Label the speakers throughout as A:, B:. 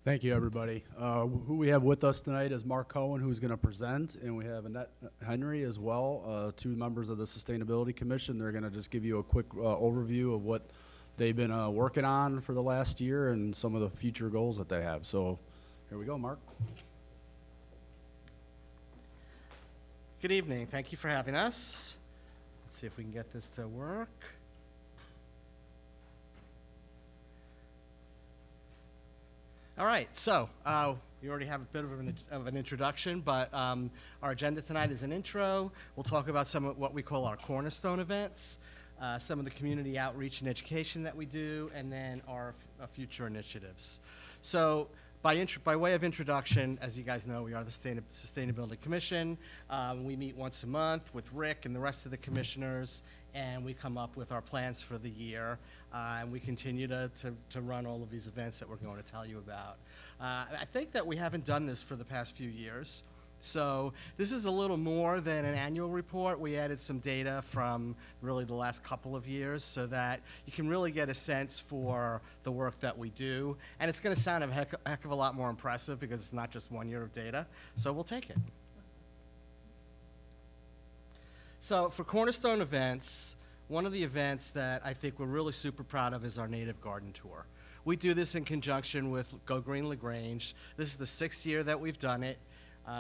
A: Thank you, everybody. Who we have with us tonight is Mark Cohen, who's going to present, and we have Annette Henry as well, two members of the Sustainability Commission. They're going to just give you a quick overview of what they've been working on for the last year and some of the future goals that they have. So here we go, Mark.
B: Good evening. Thank you for having us. Let's see if we can get this to work. All right, so we already have a bit of an introduction, but our agenda tonight is an intro. We'll talk about some of what we call our cornerstone events, some of the community outreach and education that we do, and then our future initiatives. So by way of introduction, as you guys know, we are the Sustainability Commission. We meet once a month with Rick and the rest of the commissioners, and we come up with our plans for the year, and we continue to run all of these events that we're going to tell you about. I think that we haven't done this for the past few years, so this is a little more than an annual report. We added some data from really the last couple of years so that you can really get a sense for the work that we do, and it's going to sound a heck of a lot more impressive because it's not just 1 year of data, so we'll take it. So for Cornerstone events, one of the events that I think we're really super proud of is our Native Garden Tour. We do this in conjunction with Go Green LaGrange. This is the 6th year that we've done it.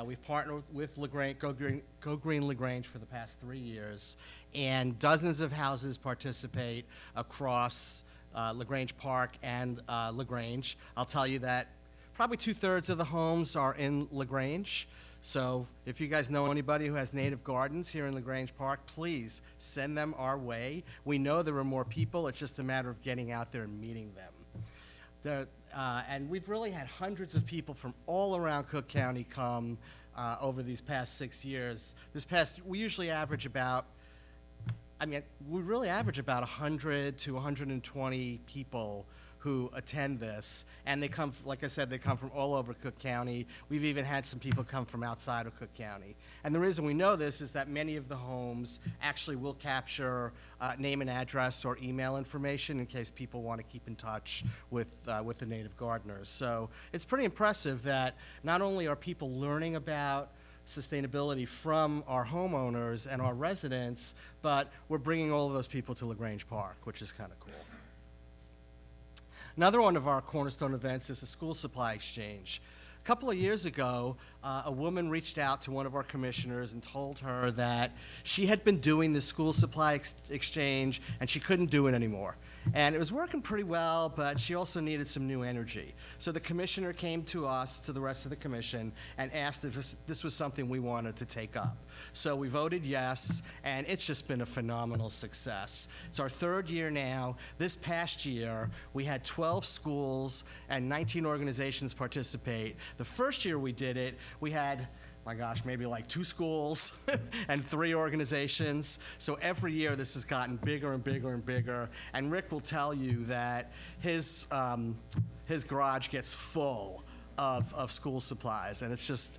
B: We've partnered with Go Green LaGrange for the past 3 years, and dozens of houses participate across LaGrange Park and LaGrange. I'll tell you that probably 2/3 of the homes are in LaGrange. So if you guys know anybody who has native gardens here in LaGrange Park, please send them our way. We know there are more people. It's just a matter of getting out there and meeting them. And we've really had hundreds of people from all around Cook County come over these past 6 years. We usually average about, we really average about 100 to 120 people who attend this, and they come, like I said, they come from all over Cook County. We've even had some people come from outside of Cook County. And the reason we know this is that many of the homes actually will capture name and address or email information in case people want to keep in touch with the native gardeners. So it's pretty impressive that not only are people learning about sustainability from our homeowners and our residents, but we're bringing all of those people to LaGrange Park, which is kind of cool. Another one of our cornerstone events is the school supply exchange. A couple of years ago, a woman reached out to one of our commissioners and told her that she had been doing the school supply exchange and she couldn't do it anymore. And it was working pretty well, but she also needed some new energy. So the commissioner came to us, to the rest of the commission, and asked if this was something we wanted to take up. So we voted yes, and it's just been a phenomenal success. It's our 3rd year now. This past year, we had 12 schools and 19 organizations participate. The first year we did it, we had, my gosh, maybe like 2 schools and 3 organizations. So every year this has gotten bigger and bigger and bigger. And Rick will tell you that his garage gets full of school supplies, and it's just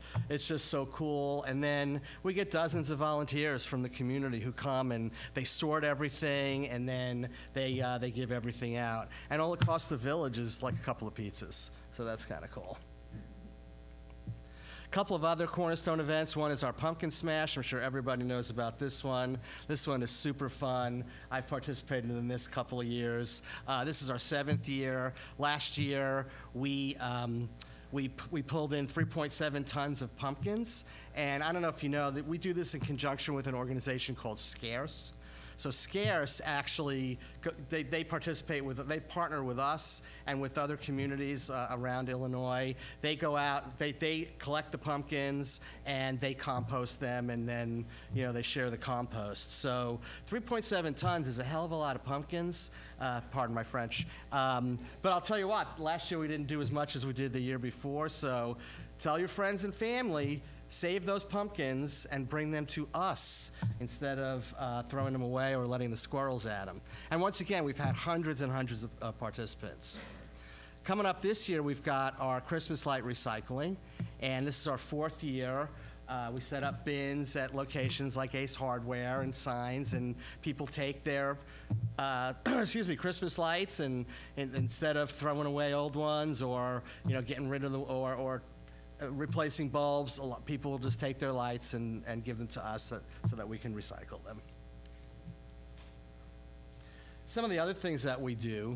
B: so cool. And then we get dozens of volunteers from the community who come and they sort everything, and then they give everything out. And all it costs the village is like a couple of pizzas. So that's kind of cool. Couple of other cornerstone events. One is our pumpkin smash. I'm sure everybody knows about this one. This one is super fun. I've participated in this couple of years. This is our 7th year. Last year, we pulled in 3.7 tons of pumpkins. And I don't know if you know that we do this in conjunction with an organization called Scarce. So Scarce actually, they partner with us and with other communities around Illinois. They go out, they collect the pumpkins and they compost them, and then they share the compost. So 3.7 tons is a hell of a lot of pumpkins, pardon my French. But I'll tell you what, last year we didn't do as much as we did the year before, so tell your friends and family, save those pumpkins and bring them to us instead of throwing them away or letting the squirrels at them. And once again, we've had hundreds and hundreds of participants. Coming up this year, we've got our Christmas light recycling, and this is our 4th year. We set up bins at locations like Ace Hardware and signs, and people take their, Christmas lights, and instead of throwing away old ones or, getting rid of or replacing bulbs, a lot people will just take their lights and give them to us so that we can recycle them. Some of the other things that we do,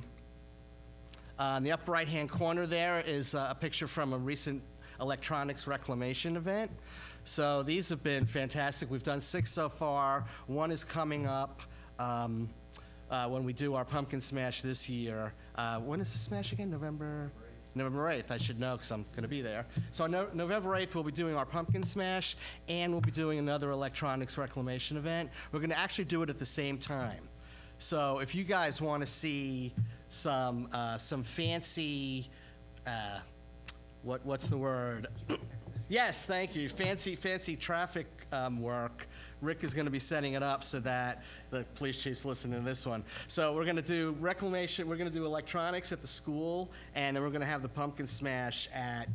B: in the upper right-hand corner there is a picture from a recent electronics reclamation event. So these have been fantastic. We've done 6 so far. One is coming up when we do our pumpkin smash this year. When is the smash again? November 8th. I should know because I'm going to be there. So November 8th, we'll be doing our pumpkin smash, and we'll be doing another electronics reclamation event. We're going to actually do it at the same time. So if you guys want to see some fancy, what's the word? Yes, thank you. Fancy traffic work. Rick is going to be setting it up so that the police chief's listening to this one. So we're going to do reclamation. We're going to do electronics at the school, and then we're going to have the pumpkin smash at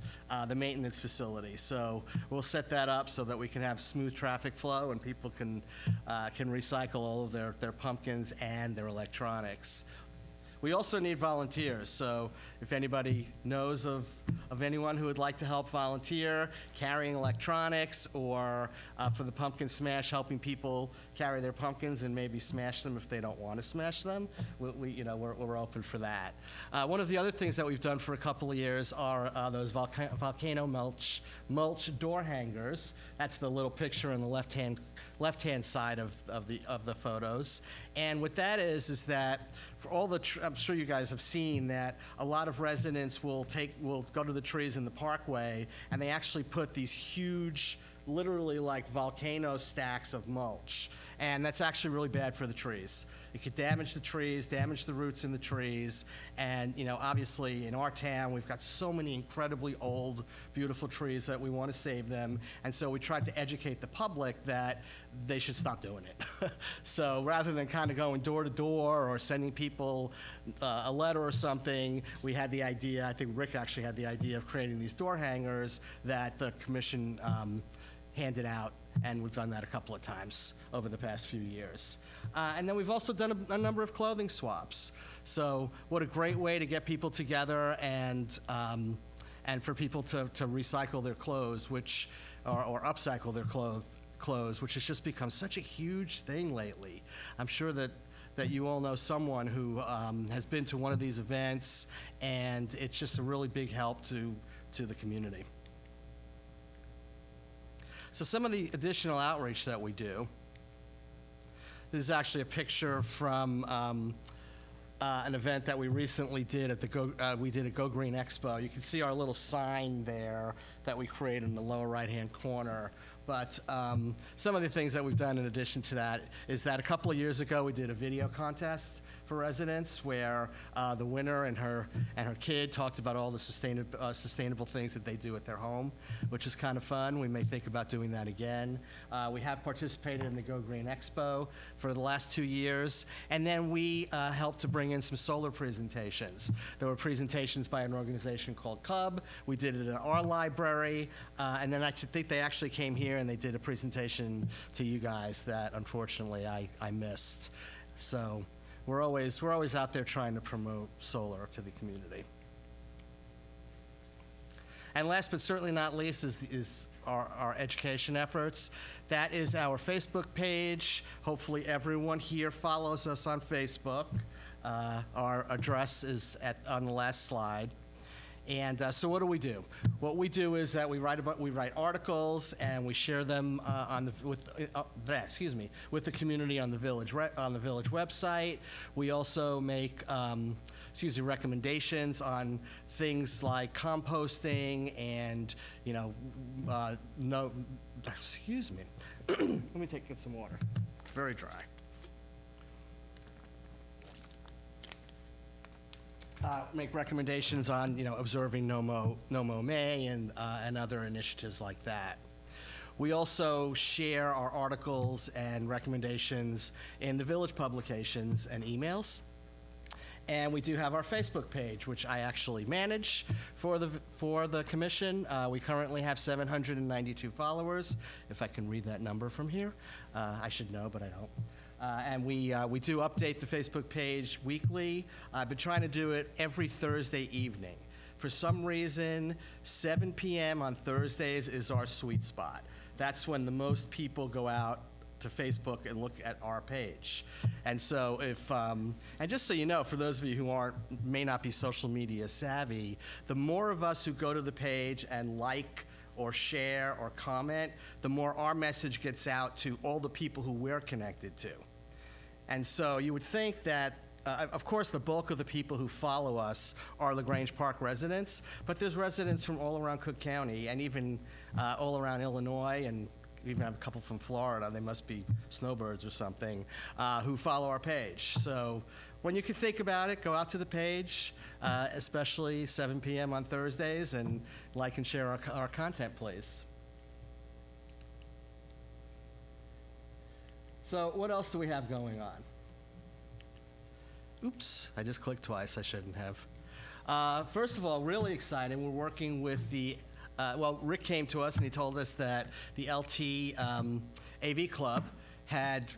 B: the maintenance facility. So we'll set that up so that we can have smooth traffic flow and people can recycle all of their pumpkins and their electronics. We also need volunteers, so if anybody knows of anyone who would like to help volunteer, carrying electronics, or for the pumpkin smash, helping people carry their pumpkins and maybe smash them if they don't want to smash them, we're open for that. One of the other things that we've done for a couple of years are those volcano mulch door hangers. That's the little picture on the left-hand side of the photos. And what that is that for all the, I'm sure you guys have seen that a lot of residents will go to the trees in the parkway, and they actually put these huge, literally like volcano stacks of mulch. And that's actually really bad for the trees. It could damage the trees, damage the roots in the trees. And, obviously in our town, we've got so many incredibly old, beautiful trees that we want to save them. And so we tried to educate the public that they should stop doing it. So rather than kind of going door to door or sending people a letter or something, we had the idea, I think Rick actually had the idea of creating these door hangers that the commission handed out, and we've done that a couple of times over the past few years. And then we've also done a number of clothing swaps. So what a great way to get people together and for people to recycle their clothes, or upcycle their clothes, which has just become such a huge thing lately. I'm sure that you all know someone who has been to one of these events, and it's just a really big help to the community. So some of the additional outreach that we do, this is actually a picture from an event that we recently did at we did at Go Green Expo. You can see our little sign there that we created in the lower right-hand corner. But some of the things that we've done in addition to that is that a couple of years ago we did a video contest for residents where the winner and her kid talked about all the sustainable things that they do at their home, which is kind of fun. We may think about doing that again. We have participated in the Go Green Expo for the last 2 years, and then we helped to bring in some solar presentations. There were presentations by an organization called Cub. We did it at our library, and then I think they actually came here and they did a presentation to you guys that unfortunately I missed. So we're always out there trying to promote solar to the community. And last but certainly not least is our education efforts. That is our Facebook page. Hopefully everyone here follows us on Facebook. Our address is on the last slide. And so what do? What we do is that we write articles and we share them with the community on the village website. We also make recommendations on things like composting and Let me get some water. It's very dry. Make recommendations on, observing No Mow May and other initiatives like that. We also share our articles and recommendations in the village publications and emails. And we do have our Facebook page, which I actually manage for the commission. We currently have 792 followers. If I can read that number from here, I should know, but I don't. And we do update the Facebook page weekly. I've been trying to do it every Thursday evening. For some reason, 7 p.m. on Thursdays is our sweet spot. That's when the most people go out to Facebook and look at our page. And so and just so you know, for those of you who may not be social media savvy, the more of us who go to the page and like or share or comment, the more our message gets out to all the people who we're connected to. And so you would think that, of course, the bulk of the people who follow us are the Grange Park residents, but there's residents from all around Cook County and even all around Illinois, and even have a couple from Florida. They must be snowbirds or something, who follow our page. So when you can think about it, go out to the page, especially 7 p.m. on Thursdays, and like and share our content, please. So what else do we have going on? Oops, I just clicked twice. I shouldn't have. First of all, really exciting. We're working with well, Rick came to us and he told us that the LT AV Club had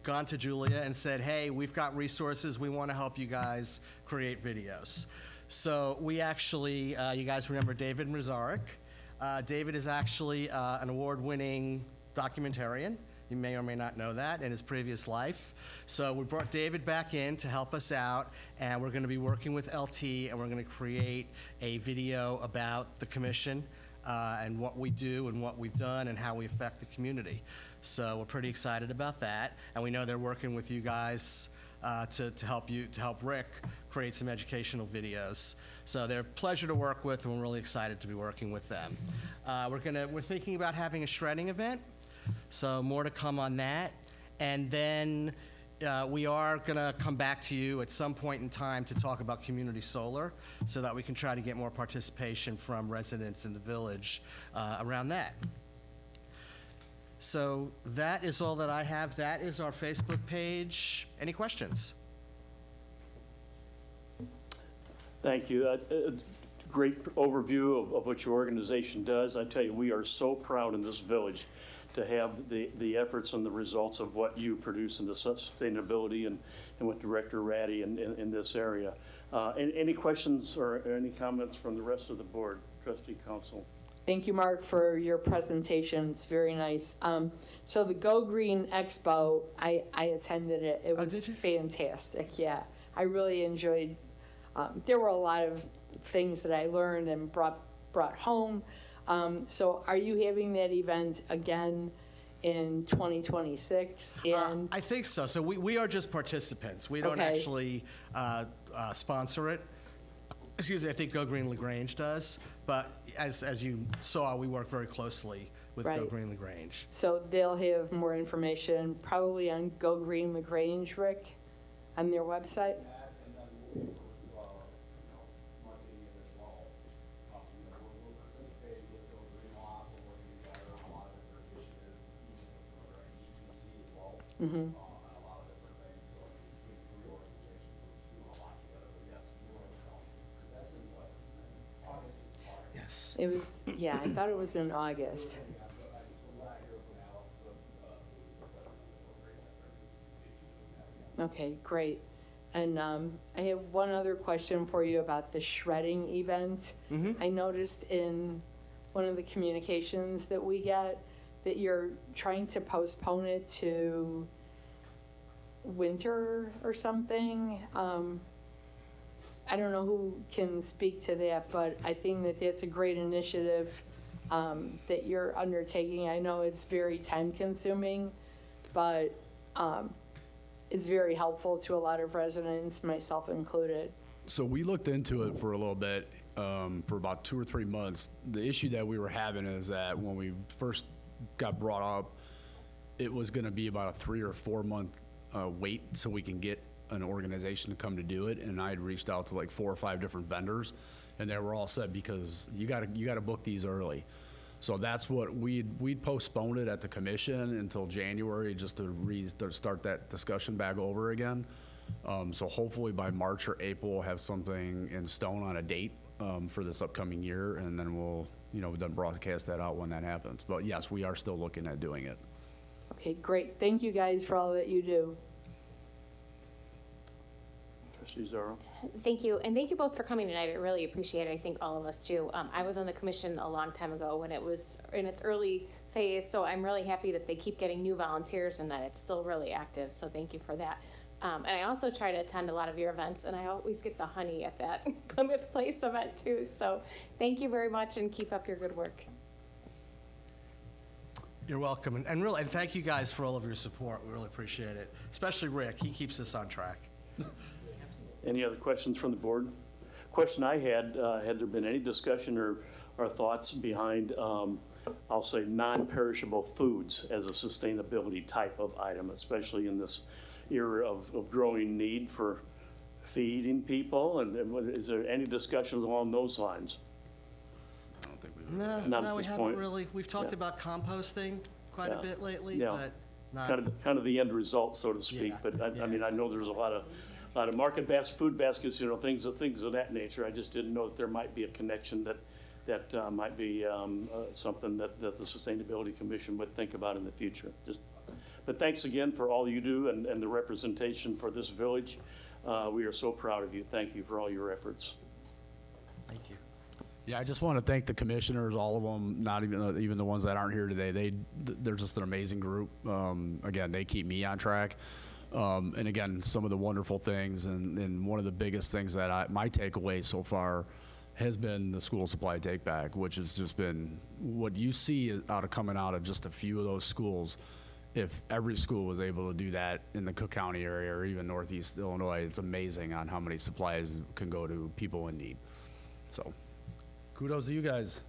B: gone to Julia and said, hey, we've got resources. We want to help you guys create videos. So we actually, you guys remember David Mrazarek. David is actually an award-winning documentarian. You may or may not know that in his previous life. So we brought David back in to help us out, and we're going to be working with LT, and we're going to create a video about the commission and what we do and what we've done and how we affect the community. So we're pretty excited about that, and we know they're working with you guys to help Rick create some educational videos. So they're a pleasure to work with, and we're really excited to be working with them. We're thinking about having a shredding event. So more to come on that. And then we are going to come back to you at some point in time to talk about community solar so that we can try to get more participation from residents in the village around that. So that is all that I have. That is our Facebook page. Any questions?
C: Thank you. Great overview of what your organization does. I tell you, we are so proud in this village to have the efforts and the results of what you produce in the sustainability and with Director Ratty in this area. Any questions or any comments from the rest of the board, Trustee Council?
D: Thank you, Mark, for your presentation. It's very nice. So the Go Green Expo, I attended it. It was fantastic. Yeah, I really enjoyed. There were a lot of things that I learned and brought home. So are you having that event again in 2026? And
B: I think so. So we are just participants. We don't actually sponsor it. Excuse me, I think Go Green LaGrange does. But as you saw, we work very closely with Go Green LaGrange.
D: So they'll have more information probably on Go Green LaGrange, Rick, on their website? Mm-hmm.
B: Yes.
D: It was, yeah, I thought it was in August. Okay, great. And I have one other question for you about the shredding event.
B: Mm-hmm.
D: I noticed in one of the communications that we get that you're trying to postpone it to winter or something. I don't know who can speak to that, but I think that that's a great initiative that you're undertaking. I know it's very time consuming, but it's very helpful to a lot of residents, myself included.
A: So we looked into it for a little bit, for about 2 or 3 months. The issue that we were having is that when we first got brought up, it was going to be about a 3 or 4 month wait so we can get an organization to come to do it. And I had reached out to like 4 or 5 different vendors, and they were all said, because you got to book these early. So that's what we'd postponed it at the commission until January just to start that discussion back over again. So hopefully by March or April, we'll have something in stone on a date for this upcoming year, and then we'll, then broadcast that out when that happens. But yes, we are still looking at doing it.
D: Okay, great. Thank you guys for all that you do.
C: Trustee Zorro?
E: Thank you, and thank you both for coming tonight. I really appreciate it. I think all of us do. I was on the commission a long time ago when it was in its early phase, so I'm really happy that they keep getting new volunteers and that it's still really active, so thank you for that. And I also try to attend a lot of your events, and I always get the honey at that Plymouth Place event too, so thank you very much and keep up your good work.
B: You're welcome, and really, and thank you guys for all of your support. We really appreciate it, especially Rick. He keeps us on track.
C: Any other questions from the board? Question I had there been any discussion or thoughts behind, I'll say, non-perishable foods as a sustainability type of item, especially in this era of growing need for feeding people? And is there any discussions along those lines?
A: I don't think we
B: No,
C: Not at
B: we
C: this
B: haven't
C: point.
B: really. We've talked
C: Yeah.
B: about composting quite
C: Yeah.
B: a bit lately,
C: Yeah.
B: but not.
C: Kind of the end result, so to speak.
B: Yeah,
C: But I
B: yeah.
C: mean, I know there's a lot of food baskets, things of that nature. I just didn't know that there might be a connection that might be something that the Sustainability Commission would think about in the future. But thanks again for all you do and the representation for this village. We are so proud of you. Thank you for all your efforts.
B: Thank you.
A: Yeah, I just want to thank the commissioners, all of them, not even the ones that aren't here today. They're just an amazing group. Again, they keep me on track. And again, some of the wonderful things, and one of the biggest things that my takeaway so far has been the school supply take back, which has just been what you see coming out of just a few of those schools. If every school was able to do that in the Cook County area or even Northeast Illinois, it's amazing on how many supplies can go to people in need. So kudos to you guys.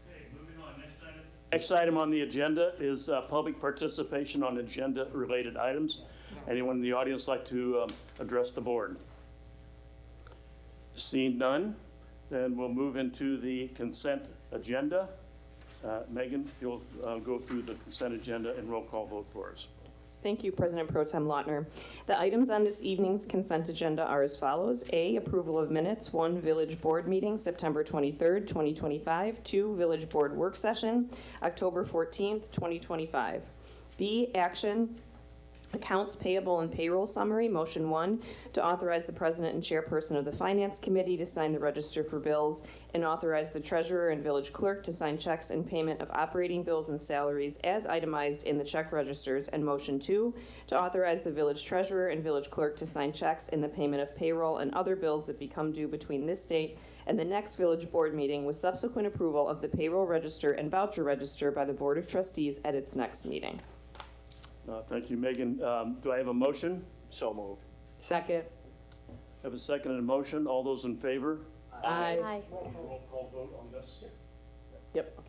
C: Okay, moving on. Next item on the agenda is public participation on agenda-related items. Anyone in the audience like to address the board? Seeing none, then we'll move into the consent agenda. Megan, you'll go through the consent agenda and roll call vote for us.
F: Thank you, President Pro Tem Lautner. The items on this evening's consent agenda are as follows. A, approval of minutes. 1, Village Board meeting, September 23rd, 2025. 2, Village Board work session, October 14th, 2025. B, action. Accounts payable and payroll summary, motion 1, to authorize the president and chairperson of the finance committee to sign the register for bills and authorize the treasurer and village clerk to sign checks and payment of operating bills and salaries as itemized in the check registers, and motion 2, to authorize the village treasurer and village clerk to sign checks in the payment of payroll and other bills that become due between this date and the next village board meeting, with subsequent approval of the payroll register and voucher register by the Board of Trustees at its next meeting.
C: Thank you, Megan. Do I have a motion?
G: So moved.
D: Second.
C: Have a second and a motion. All those in favor?
D: Aye.
C: Roll call vote on this.
F: Yep.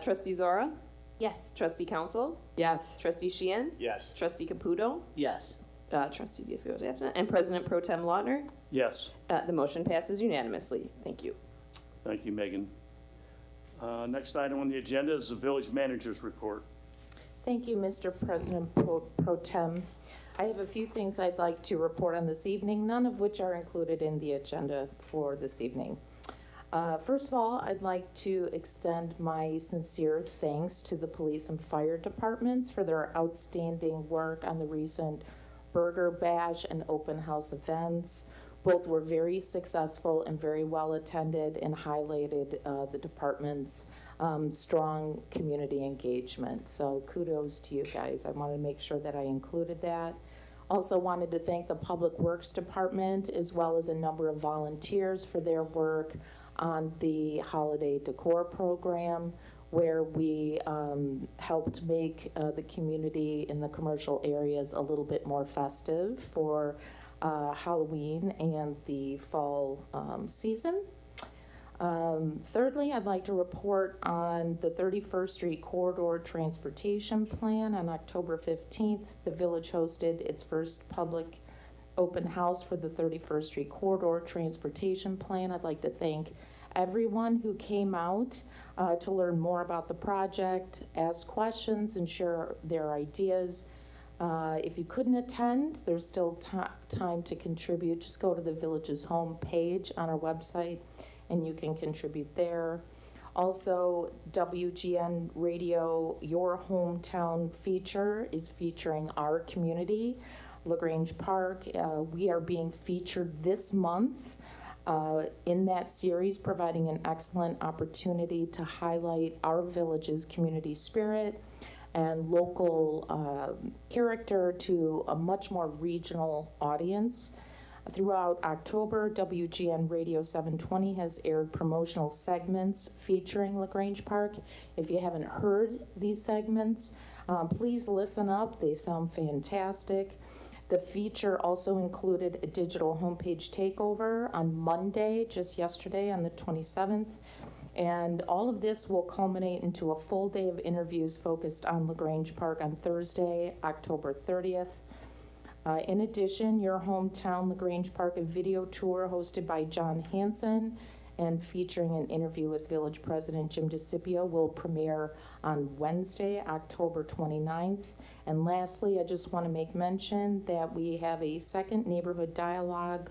F: Trustee Zora?
E: Yes.
F: Trustee Council?
D: Yes.
F: Trustee Sheehan?
G: Yes.
F: Trustee Caputo?
G: Yes.
F: Trustee Diafico is absent. And President Pro Tem Lautner?
C: Yes.
F: The motion passes unanimously. Thank you.
C: Thank you, Megan. Next item on the agenda is the village manager's report.
H: Thank you, Mr. President Pro Tem. I have a few things I'd like to report on this evening, none of which are included in the agenda for this evening. First of all, I'd like to extend my sincere thanks to the police and fire departments for their outstanding work on the recent Burger Bash and open house events. Both were very successful and very well attended and highlighted the department's strong community engagement. So kudos to you guys. I wanted to make sure that I included that. Also wanted to thank the Public Works Department as well as a number of volunteers for their work on the holiday decor program, where we helped make the community in the commercial areas a little bit more festive for Halloween and the fall season. Thirdly, I'd like to report on the 31st Street Corridor Transportation Plan. On October 15th, the village hosted its first public open house for the 31st Street Corridor Transportation Plan. I'd like to thank everyone who came out to learn more about the project, ask questions, and share their ideas. If you couldn't attend, there's still time to contribute. Just go to the village's home page on our website and you can contribute there. Also, WGN Radio, Your Hometown feature is featuring our community, LaGrange Park. We are being featured this month in that series, providing an excellent opportunity to highlight our village's community spirit and local character to a much more regional audience. Throughout October, WGN Radio 720 has aired promotional segments featuring LaGrange Park. If you haven't heard these segments, please listen up. They sound fantastic. The feature also included a digital homepage takeover on Monday, just yesterday on the 27th. And all of this will culminate into a full day of interviews focused on LaGrange Park on Thursday, October 30th. In addition, Your Hometown LaGrange Park, a video tour hosted by John Hansen and featuring an interview with Village President Jim DeCipio will premiere on Wednesday, October 29th. And lastly, I just want to make mention that we have a second neighborhood dialogue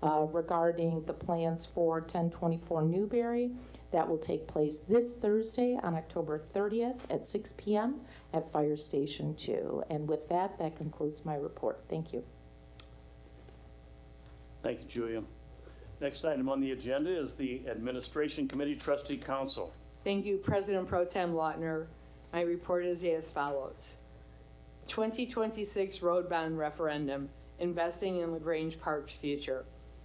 H: regarding the plans for 1024 Newberry. That will take place this Thursday on October 30th at 6 p.m. at Fire Station 2. And with that, that concludes my report. Thank you.
C: Thank you, Julia. Next item on the agenda is the Administration Committee Trustee Council.
D: Thank you, President Pro Tem Lautner. My report is as follows. 2026 Road Bond Referendum, Investing in LaGrange Park's Future.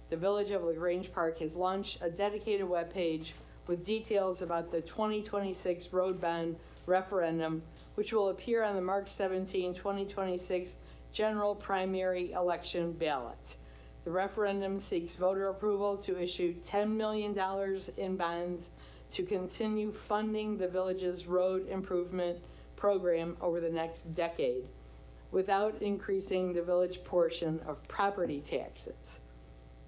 D: The Village of LaGrange Park has launched a dedicated webpage with details about the 2026 Road Bond Referendum, which will appear on the March 17, 2026 general primary election ballot. The referendum seeks voter approval to issue $10 million in bonds to continue funding the village's road improvement program over the next decade without increasing the village portion of property taxes.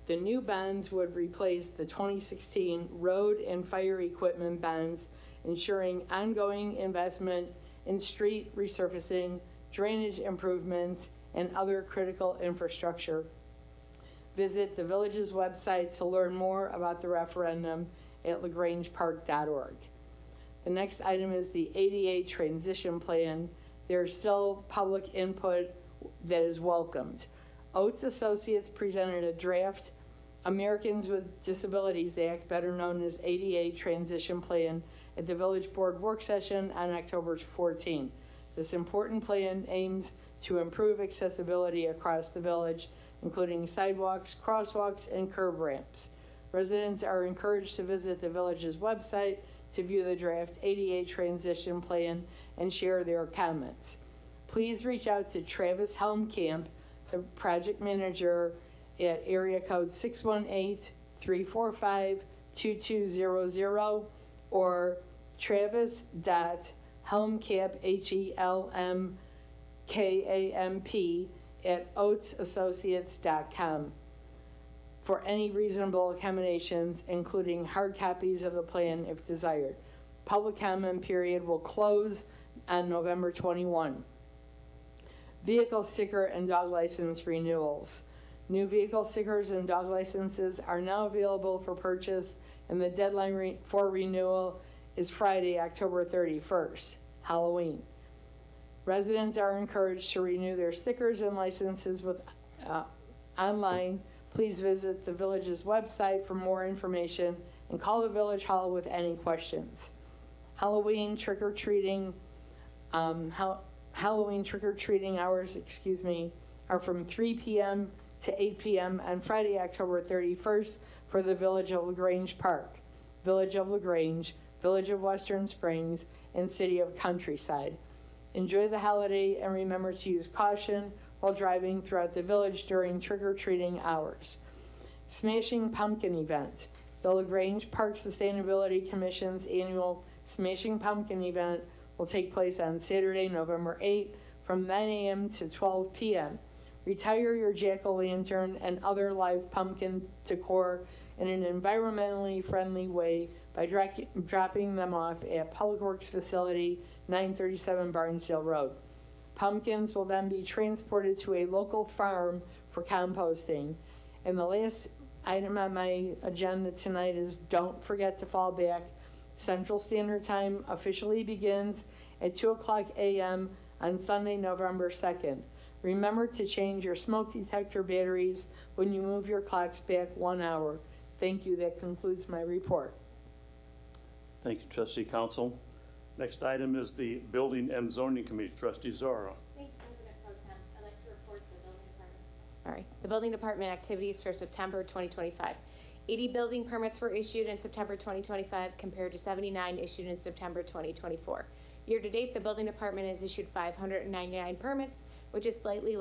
D: The new bonds would replace the 2016 road and fire equipment bonds, ensuring ongoing investment in street resurfacing, drainage improvements, and other critical infrastructure. Visit the village's website to learn more about the referendum at lagrangepark.org. The next item is the ADA transition plan. There is still public input that is welcomed. Oates Associates presented a draft Americans with Disabilities Act, better known as ADA Transition Plan, at the Village Board work session on October 14. This important plan aims to improve accessibility across the village, including sidewalks, crosswalks, and curb ramps. Residents are encouraged to visit the village's website to view the draft ADA Transition Plan and share their comments. Please reach out to Travis Helmkamp, the project manager, at area code 618-345-2200 or travis.helmkamp, HELMKAMP, at oatesassociates.com for any reasonable accommodations, including hard copies of the plan if desired. Public comment period will close on November 21. Vehicle sticker and dog license renewals. New vehicle stickers and dog licenses are now available for purchase, and the deadline for renewal is Friday, October 31st, Halloween. Residents are encouraged to renew their stickers and licenses with online. Please visit the village's website for more information and call the village hall with any questions. Halloween trick-or-treating hours, are from 3 p.m. to 8 p.m. on Friday, October 31st for the Village of LaGrange Park, Village of LaGrange, Village of Western Springs, and City of Countryside. Enjoy the holiday and remember to use caution while driving throughout the village during trick-or-treating hours. Smashing Pumpkin Event. The LaGrange Park Sustainability Commission's annual Smashing Pumpkin event will take place on Saturday, November 8 from 9 a.m. to 12 p.m. Retire your jack-o'-lantern and other live pumpkin decor in an environmentally friendly way by dropping them off at Public Works Facility, 937 Barnesdale Road. Pumpkins will then be transported to a local farm for composting. And the last item on my agenda tonight is don't forget to fall back. Central Standard Time officially begins at 2:00 a.m. on Sunday, November 2nd. Remember to change your smoke detector batteries when you move your clocks back 1 hour. Thank you. That concludes my report.
C: Thank you, Trustee Council. Next item is the Building and Zoning Committee. Trustee Zara.
E: Thank you, President Pro Tem. I'd like to report the building department activities for September 2025. 80 building permits were issued in September 2025 compared to 79 issued in September 2024. Year to date, the building department has issued 599 permits, which is slightly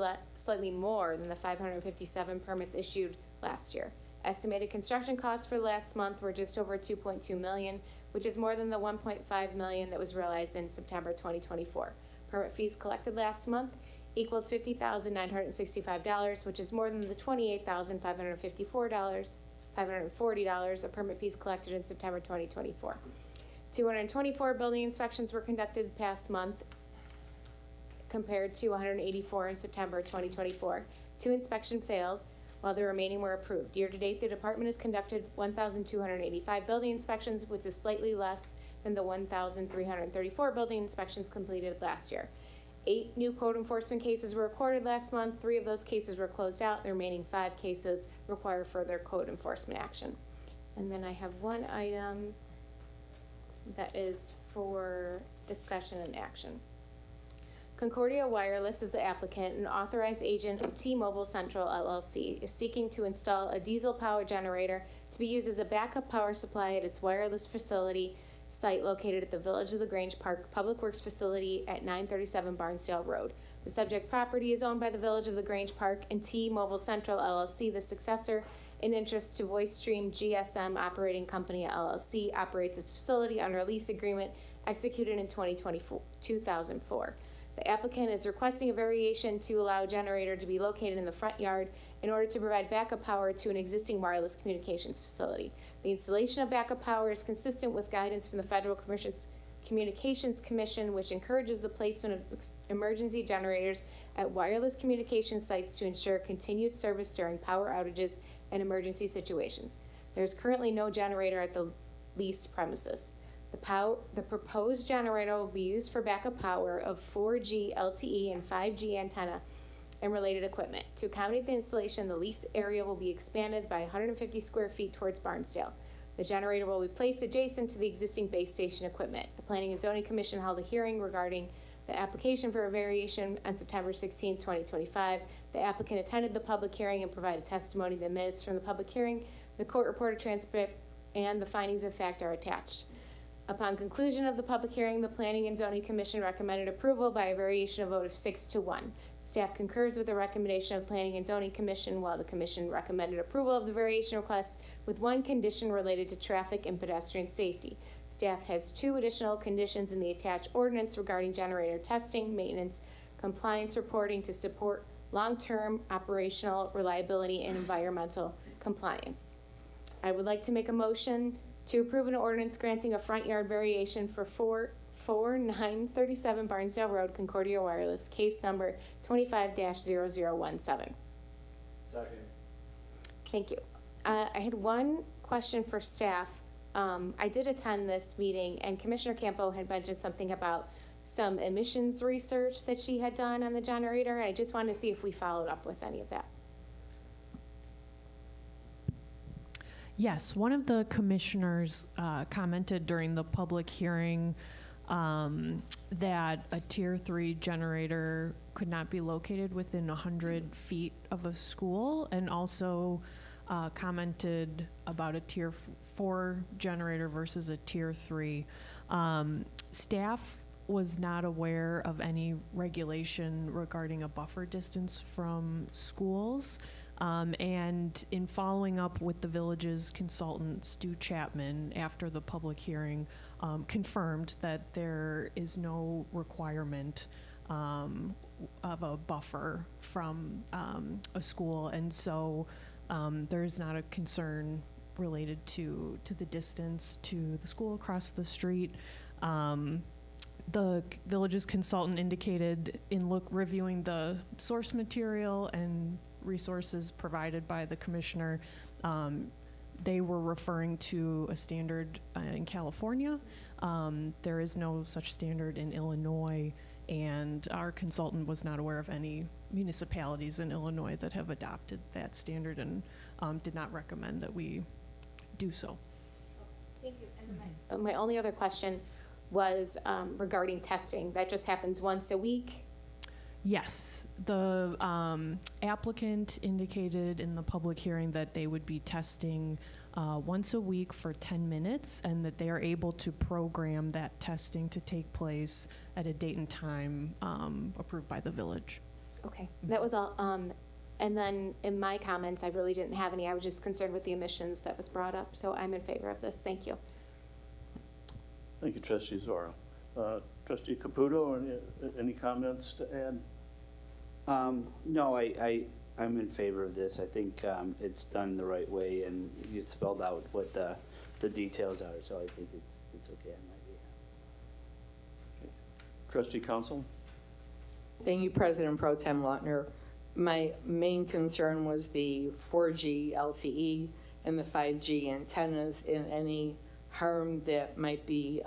E: more than the 557 permits issued last year. Estimated construction costs for last month were just over $2.2 million, which is more than the $1.5 million that was realized in September 2024. Permit fees collected last month equaled $50,965, which is more than the $28,540 of permit fees collected in September 2024. 224 building inspections were conducted past month compared to 184 in September 2024. 2 inspections failed, while the remaining were approved. Year to date, the department has conducted 1,285 building inspections, which is slightly less than the 1,334 building inspections completed last year. 8 new code enforcement cases were recorded last month. 3 of those cases were closed out. The remaining 5 cases require further code enforcement action. And then I have one item that is for discussion and action. Concordia Wireless is the applicant and authorized agent of T-Mobile Central LLC is seeking to install a diesel power generator to be used as a backup power supply at its wireless facility site located at the Village of the Grange Park Public Works Facility at 937 Barnesdale Road. The subject property is owned by the Village of the Grange Park and T-Mobile Central LLC, the successor in interest to VoiceStream GSM Operating Company LLC, operates its facility under a lease agreement executed in 2004. The applicant is requesting a variation to allow a generator to be located in the front yard in order to provide backup power to an existing wireless communications facility. The installation of backup power is consistent with guidance from the Federal Communications Commission, which encourages the placement of emergency generators at wireless communication sites to ensure continued service during power outages and emergency situations. There is currently no generator at the leased premises. The proposed generator will be used for backup power of 4G LTE and 5G antenna and related equipment. To accommodate the installation, the lease area will be expanded by 150 square feet towards Barnesdale. The generator will be placed adjacent to the existing base station equipment. The Planning and Zoning Commission held a hearing regarding the application for a variation on September 16, 2025. The applicant attended the public hearing and provided testimony. The minutes from the public hearing, the court reporter transcript, and the findings of fact are attached. Upon conclusion of the public hearing, the Planning and Zoning Commission recommended approval by a variation of vote of 6-1. Staff concurs with the recommendation of Planning and Zoning Commission, while the Commission recommended approval of the variation request with one condition related to traffic and pedestrian safety. Staff has 2 additional conditions in the attached ordinance regarding generator testing, maintenance, compliance reporting to support long-term operational reliability and environmental compliance. I would like to make a motion to approve an ordinance granting a front yard variation for 937 Barnesdale Road, Concordia Wireless, case number 25-0017.
G: Second.
E: Thank you. I had one question for staff. I did attend this meeting, and Commissioner Campo had mentioned something about some emissions research that she had done on the generator. I just wanted to see if we followed up with any of that.
I: Yes, one of the commissioners commented during the public hearing that a Tier 3 generator could not be located within 100 feet of a school, and also commented about a Tier 4 generator versus a Tier 3. Staff was not aware of any regulation regarding a buffer distance from schools. And in following up with the village's consultant, Stu Chapman, after the public hearing, confirmed that there is no requirement of a buffer from a school, and so there's not a concern related to the distance to the school across the street. The village's consultant indicated in reviewing the source material and resources provided by the commissioner, they were referring to a standard in California. There is no such standard in Illinois, and our consultant was not aware of any municipalities in Illinois that have adopted that standard and did not recommend that we do so.
E: Thank you. And my only other question was regarding testing. That just happens once a week?
I: Yes, the applicant indicated in the public hearing that they would be testing once a week for 10 minutes, and that they are able to program that testing to take place at a date and time approved by the village.
E: Okay, that was all. And then in my comments, I really didn't have any. I was just concerned with the emissions that was brought up, so I'm in favor of this. Thank you.
C: Thank you, Trustee Zora. Trustee Caputo, any comments to add?
G: No, I'm in favor of this. I think it's done the right way, and you spelled out what the details are, so I think it's okay on my behalf.
C: Okay. Trustee Council?
D: Thank you, President Pro Tem Lautner. My main concern was the 4G LTE and the 5G antennas and any harm that might be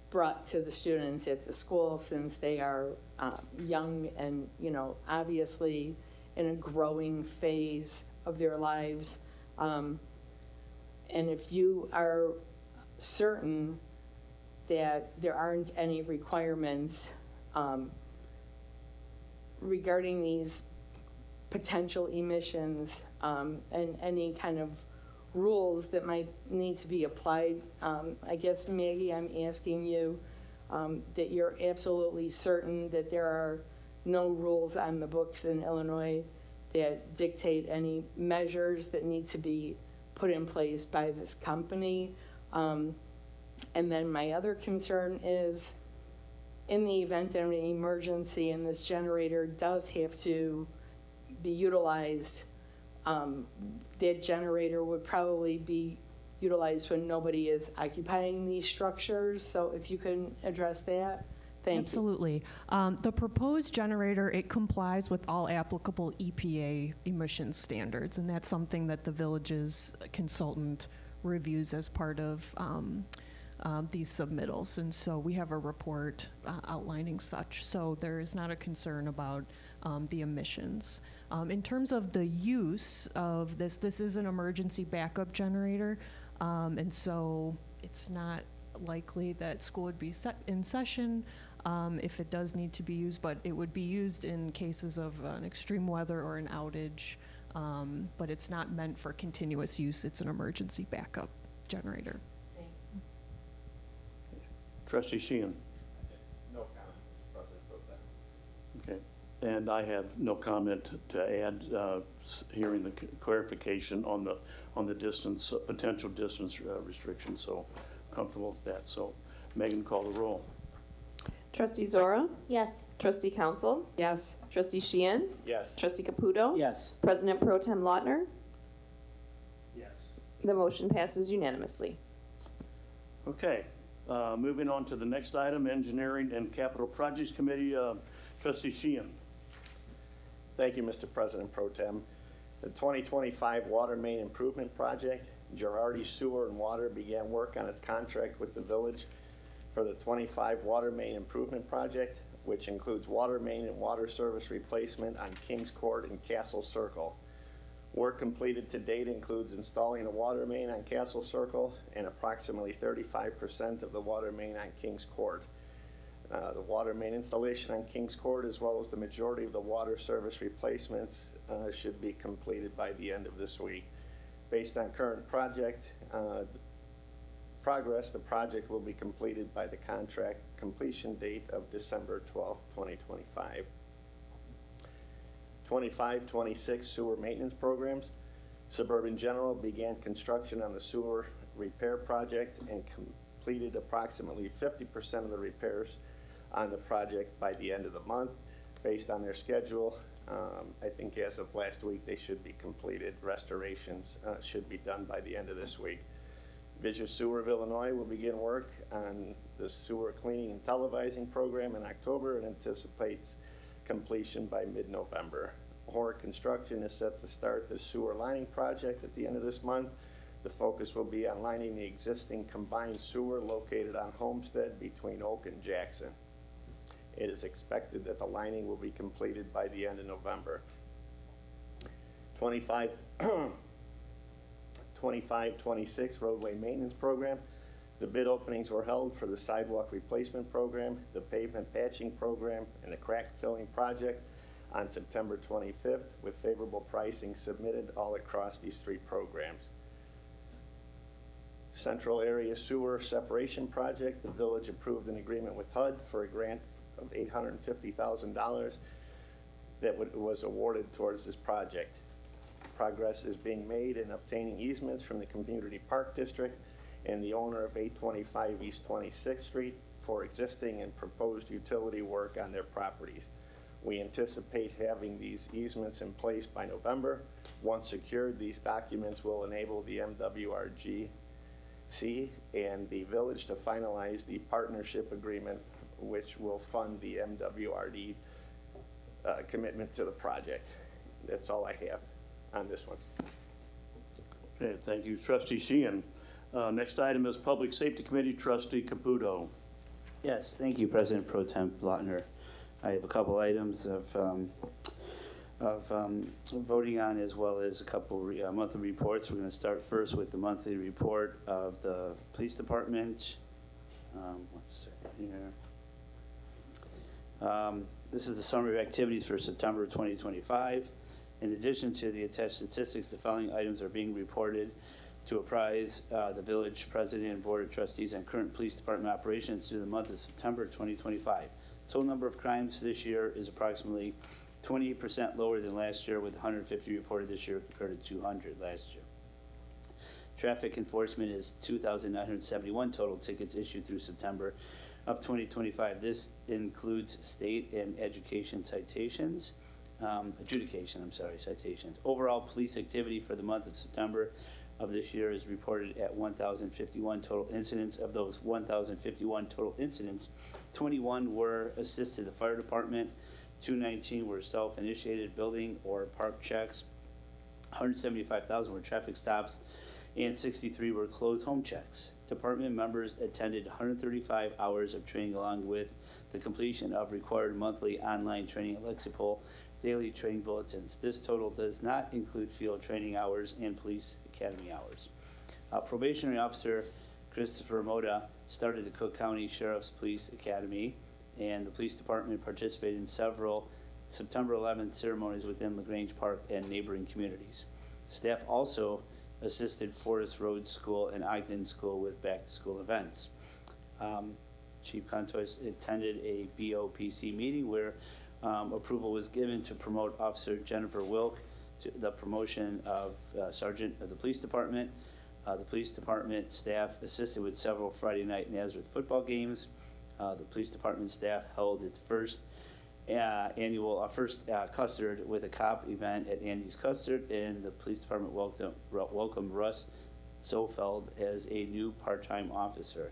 D: brought to the students at the school, since they are young and, obviously in a growing phase of their lives. And if you are certain that there aren't any requirements regarding these potential emissions and any kind of rules that might need to be applied, I guess, Maggie, I'm asking you that you're absolutely certain that there are no rules on the books in Illinois that dictate any measures that need to be put in place by this company. And then my other concern is, in the event of an emergency and this generator does have to be utilized, that generator would probably be utilized when nobody is occupying these structures. So if you can address that, thank you.
I: Absolutely. The proposed generator, it complies with all applicable EPA emissions standards, and that's something that the village's consultant reviews as part of these submittals. And so we have a report outlining such. So there is not a concern about the emissions. In terms of the use of this is an emergency backup generator. And so it's not likely that school would be set in session if it does need to be used, but it would be used in cases of an extreme weather or an outage. But it's not meant for continuous use. It's an emergency backup generator.
C: Trustee Sheehan?
J: No comment, President Pro Tem.
C: Okay. And I have no comment to add, hearing the clarification on the distance, potential distance restriction, so comfortable with that. So Megan, call the roll.
F: Trustee Zora?
E: Yes.
F: Trustee Council?
D: Yes.
F: Trustee Sheehan?
J: Yes.
F: Trustee Caputo?
G: Yes.
F: President Pro Tem Lautner?
C: Yes.
F: The motion passes unanimously.
C: Okay. Moving on to the next item, Engineering and Capital Projects Committee. Trustee Sheehan.
J: Thank you, Mr. President Pro Tem. The 2025 Water Main Improvement Project, Girardi Sewer and Water began work on its contract with the village for the 25 Water Main Improvement Project, which includes water main and water service replacement on Kings Court and Castle Circle. Work completed to date includes installing a water main on Castle Circle and approximately 35% of the water main on Kings Court. The water main installation on Kings Court, as well as the majority of the water service replacements, should be completed by the end of this week. Based on current project progress, the project will be completed by the contract completion date of December 12, 2025. 25-26 sewer maintenance programs. Suburban General began construction on the sewer repair project and completed approximately 50% of the repairs on the project by the end of the month. Based on their schedule, I think as of last week, they should be completed. Restorations should be done by the end of this week. Vision Sewer of Illinois will begin work on the sewer cleaning and televising program in October and anticipates completion by mid-November. Horror Construction is set to start the sewer lining project at the end of this month. The focus will be on lining the existing combined sewer located on Homestead between Oak and Jackson. It is expected that the lining will be completed by the end of November. 25-26 roadway maintenance program. The bid openings were held for the sidewalk replacement program, the pavement patching program, and the crack filling project on September 25th, with favorable pricing submitted all across these three programs. Central Area Sewer Separation Project, the village approved an agreement with HUD for a grant of $850,000 that was awarded towards this project. Progress is being made in obtaining easements from the Community Park District and the owner of 825 East 26th Street for existing and proposed utility work on their properties. We anticipate having these easements in place by November. Once secured, these documents will enable the MWRGC and the village to finalize the partnership agreement, which will fund the MWRD commitment to the project. That's all I have on this one.
C: Okay, thank you, Trustee Sheehan. Next item is Public Safety Committee, Trustee Caputo.
G: Yes, thank you, President Pro Tem Lautner. I have a couple items of voting on, as well as a couple monthly reports. We're going to start first with the monthly report of the Police Department. 1 second here. This is the summary of activities for September 2025. In addition to the attached statistics, the following items are being reported to apprise the village president and board of trustees on current police department operations through the month of September 2025. Total number of crimes this year is approximately 28% lower than last year, with 150 reported this year compared to 200 last year. Traffic enforcement is 2,971 total tickets issued through September of 2025. This includes state and education citations. Citations. Overall police activity for the month of September of this year is reported at 1,051 total incidents. Of those 1,051 total incidents, 21 were assisted to the fire department, 219 were self-initiated building or park checks, 175,000 were traffic stops, and 63 were closed home checks. Department members attended 135 hours of training, along with the completion of required monthly online training at Lexipol daily training bulletins. This total does not include field training hours and police academy hours. Probationary officer Christopher Moda started the Cook County Sheriff's Police Academy, and the police department participated in several September 11th ceremonies within Grange Park and neighboring communities. Staff also assisted Forest Road School and Ogden School with back-to-school events. Chief Contois attended a BOPC meeting where approval was given to promote Officer Jennifer Wilk to the promotion of Sergeant of the Police Department. The police department staff assisted with several Friday night Nazareth football games. The police department staff held its first custard with a cop event at Andy's Custard, and the police department welcomed Russ Zofeld as a new part-time officer.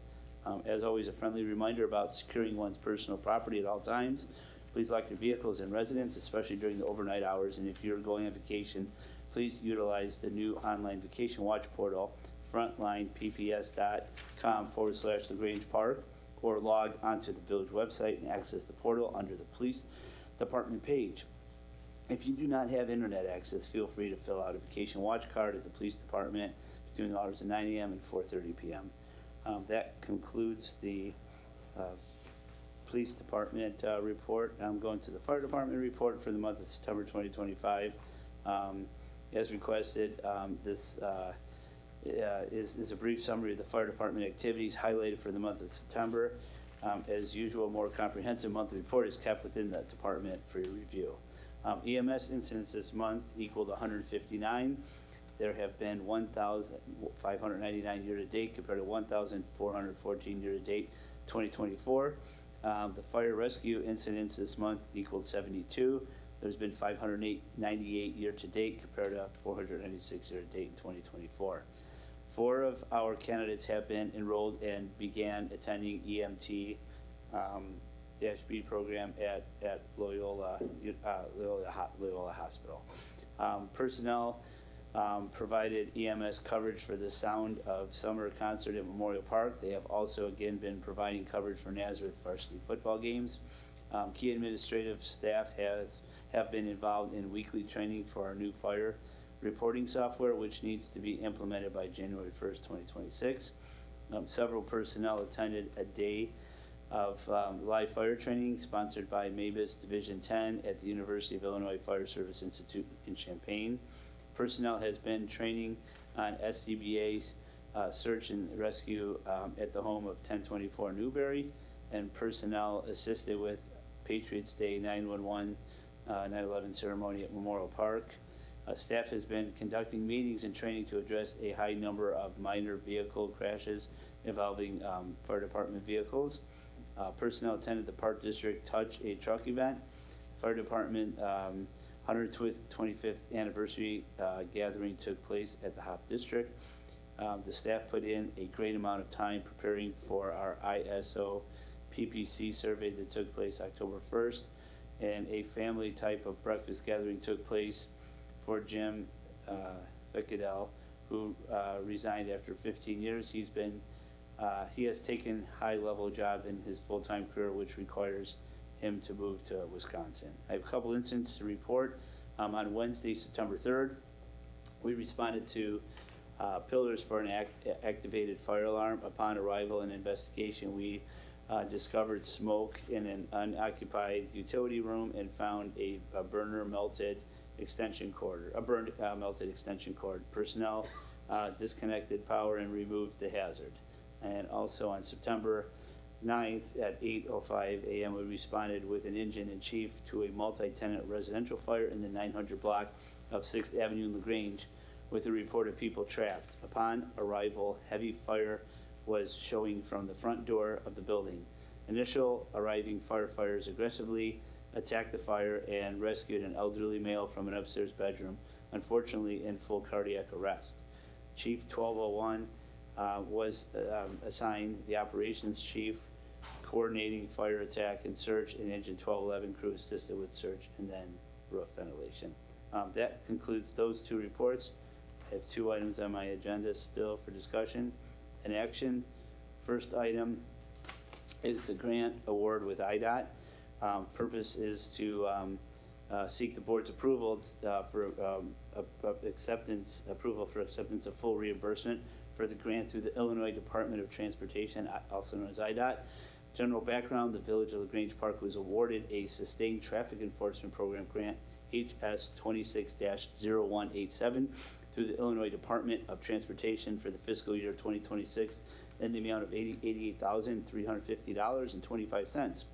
G: As always, a friendly reminder about securing one's personal property at all times. Please lock your vehicles and residence, especially during the overnight hours. And if you're going on vacation, please utilize the new online vacation watch portal, frontlinepps.com/LaGrange Park, or log onto the village website and access the portal under the police department page. If you do not have internet access, feel free to fill out a vacation watch card at the police department between the hours of 9 a.m. and 4:30 p.m. That concludes the police department report. I'm going to the fire department report for the month of September 2025. As requested, this is a brief summary of the fire department activities highlighted for the month of September. As usual, a more comprehensive monthly report is kept within that department for your review. EMS incidents this month equaled 159. There have been 1,599 year-to-date compared to 1,414 year-to-date 2024. The fire rescue incidents this month equaled 72. There's been 598 year-to-date compared to 496 year-to-date in 2024. 4 of our candidates have been enrolled and began attending EMT -B program at Loyola Hospital. Personnel provided EMS coverage for the Sound of Summer concert at Memorial Park. They have also again been providing coverage for Nazareth varsity football games. Key administrative staff have been involved in weekly training for our new fire reporting software, which needs to be implemented by January 1st, 2026. Several personnel attended a day of live fire training sponsored by MABUS Division 10 at the University of Illinois Fire Service Institute in Champaign. Personnel has been training on SCBA's search and rescue at the home of 1024 Newberry, and personnel assisted with Patriots Day 911 9/11 ceremony at Memorial Park. Staff has been conducting meetings and training to address a high number of minor vehicle crashes involving fire department vehicles. Personnel attended the Park District Touch a Truck event. Fire Department 125th anniversary gathering took place at the Hop District. The staff put in a great amount of time preparing for our ISO PPC survey that took place October 1st, and a family type of breakfast gathering took place for Jim Ficadell, who resigned after 15 years. He has taken high-level job in his full-time career, which requires him to move to Wisconsin. I have a couple incidents to report. On Wednesday, September 3rd, we responded to pillars for an activated fire alarm. Upon arrival and investigation, we discovered smoke in an unoccupied utility room and found a melted extension cord. Personnel disconnected power and removed the hazard. And also on September 9th at 8:05 a.m. we responded with an engine in chief to a multi-tenant residential fire in the 900 block of 6th Avenue in LaGrange with a report of people trapped. Upon arrival, heavy fire was showing from the front door of the building. Initial arriving firefighters aggressively attacked the fire and rescued an elderly male from an upstairs bedroom, unfortunately in full cardiac arrest. Chief 1201 was assigned the operations chief, coordinating fire attack and search, and engine 1211 crew assisted with search and then roof ventilation. That concludes those 2 reports. I have 2 items on my agenda still for discussion and action. First item is the grant award with IDOT. Purpose is to seek the board's approval for acceptance of full reimbursement for the grant through the Illinois Department of Transportation, also known as IDOT. General background: the Village of LaGrange Park was awarded a Sustained Traffic Enforcement Program grant, HS 26-0187, through the Illinois Department of Transportation for the fiscal year 2026 in the amount of $88,350.25.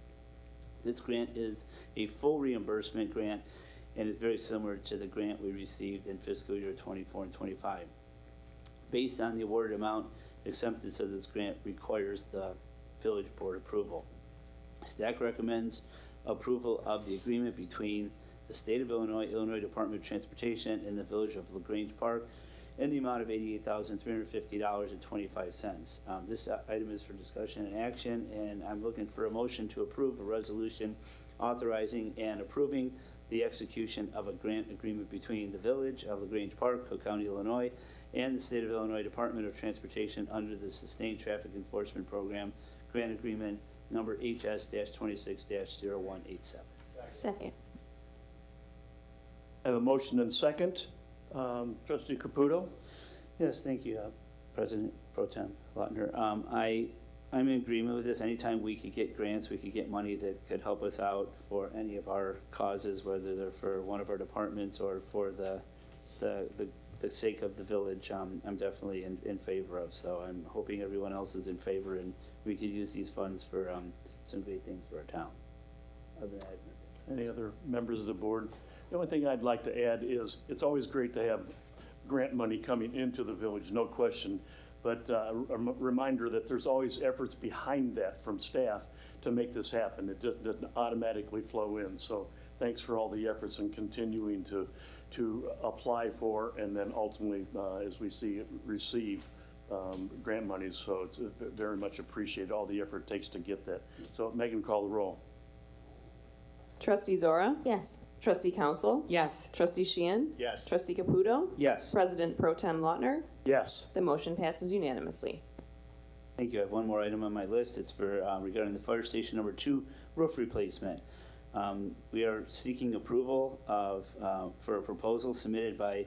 G: This grant is a full reimbursement grant and is very similar to the grant we received in fiscal year 24 and 25. Based on the awarded amount, acceptance of this grant requires the village board approval. Staff recommends approval of the agreement between the State of Illinois, Illinois Department of Transportation, and the Village of LaGrange Park in the amount of $88,350.25. This item is for discussion and action, and I'm looking for a motion to approve a resolution authorizing and approving the execution of a grant agreement between the Village of LaGrange Park, Cook County, Illinois, and the State of Illinois Department of Transportation under the Sustained Traffic Enforcement Program grant agreement number HS-26-0187.
H: Second.
C: I have a motion and second. Trustee Caputo?
G: Yes, thank you, President Pro Tem Lautner. I'm in agreement with this. Anytime we could get grants, we could get money that could help us out for any of our causes, whether they're for one of our departments or for the sake of the village, I'm definitely in favor of. So I'm hoping everyone else is in favor and we could use these funds for some great things for our town. Other than that,
C: Any other members of the board? The only thing I'd like to add is it's always great to have grant money coming into the village, no question. But a reminder that there's always efforts behind that from staff to make this happen. It just doesn't automatically flow in. So thanks for all the efforts and continuing to apply for and then ultimately, as we see, receive grant monies. So it's very much appreciated, all the effort it takes to get that. So Megan, call the roll.
F: Trustee Zora?
E: Yes.
F: Trustee Council?
D: Yes.
F: Trustee Sheehan?
J: Yes.
F: Trustee Caputo?
G: Yes.
F: President Pro Tem Lautner?
C: Yes.
F: The motion passes unanimously.
G: Thank you. I have one more item on my list. It's for regarding the fire station number 2 roof replacement. We are seeking approval of for a proposal submitted by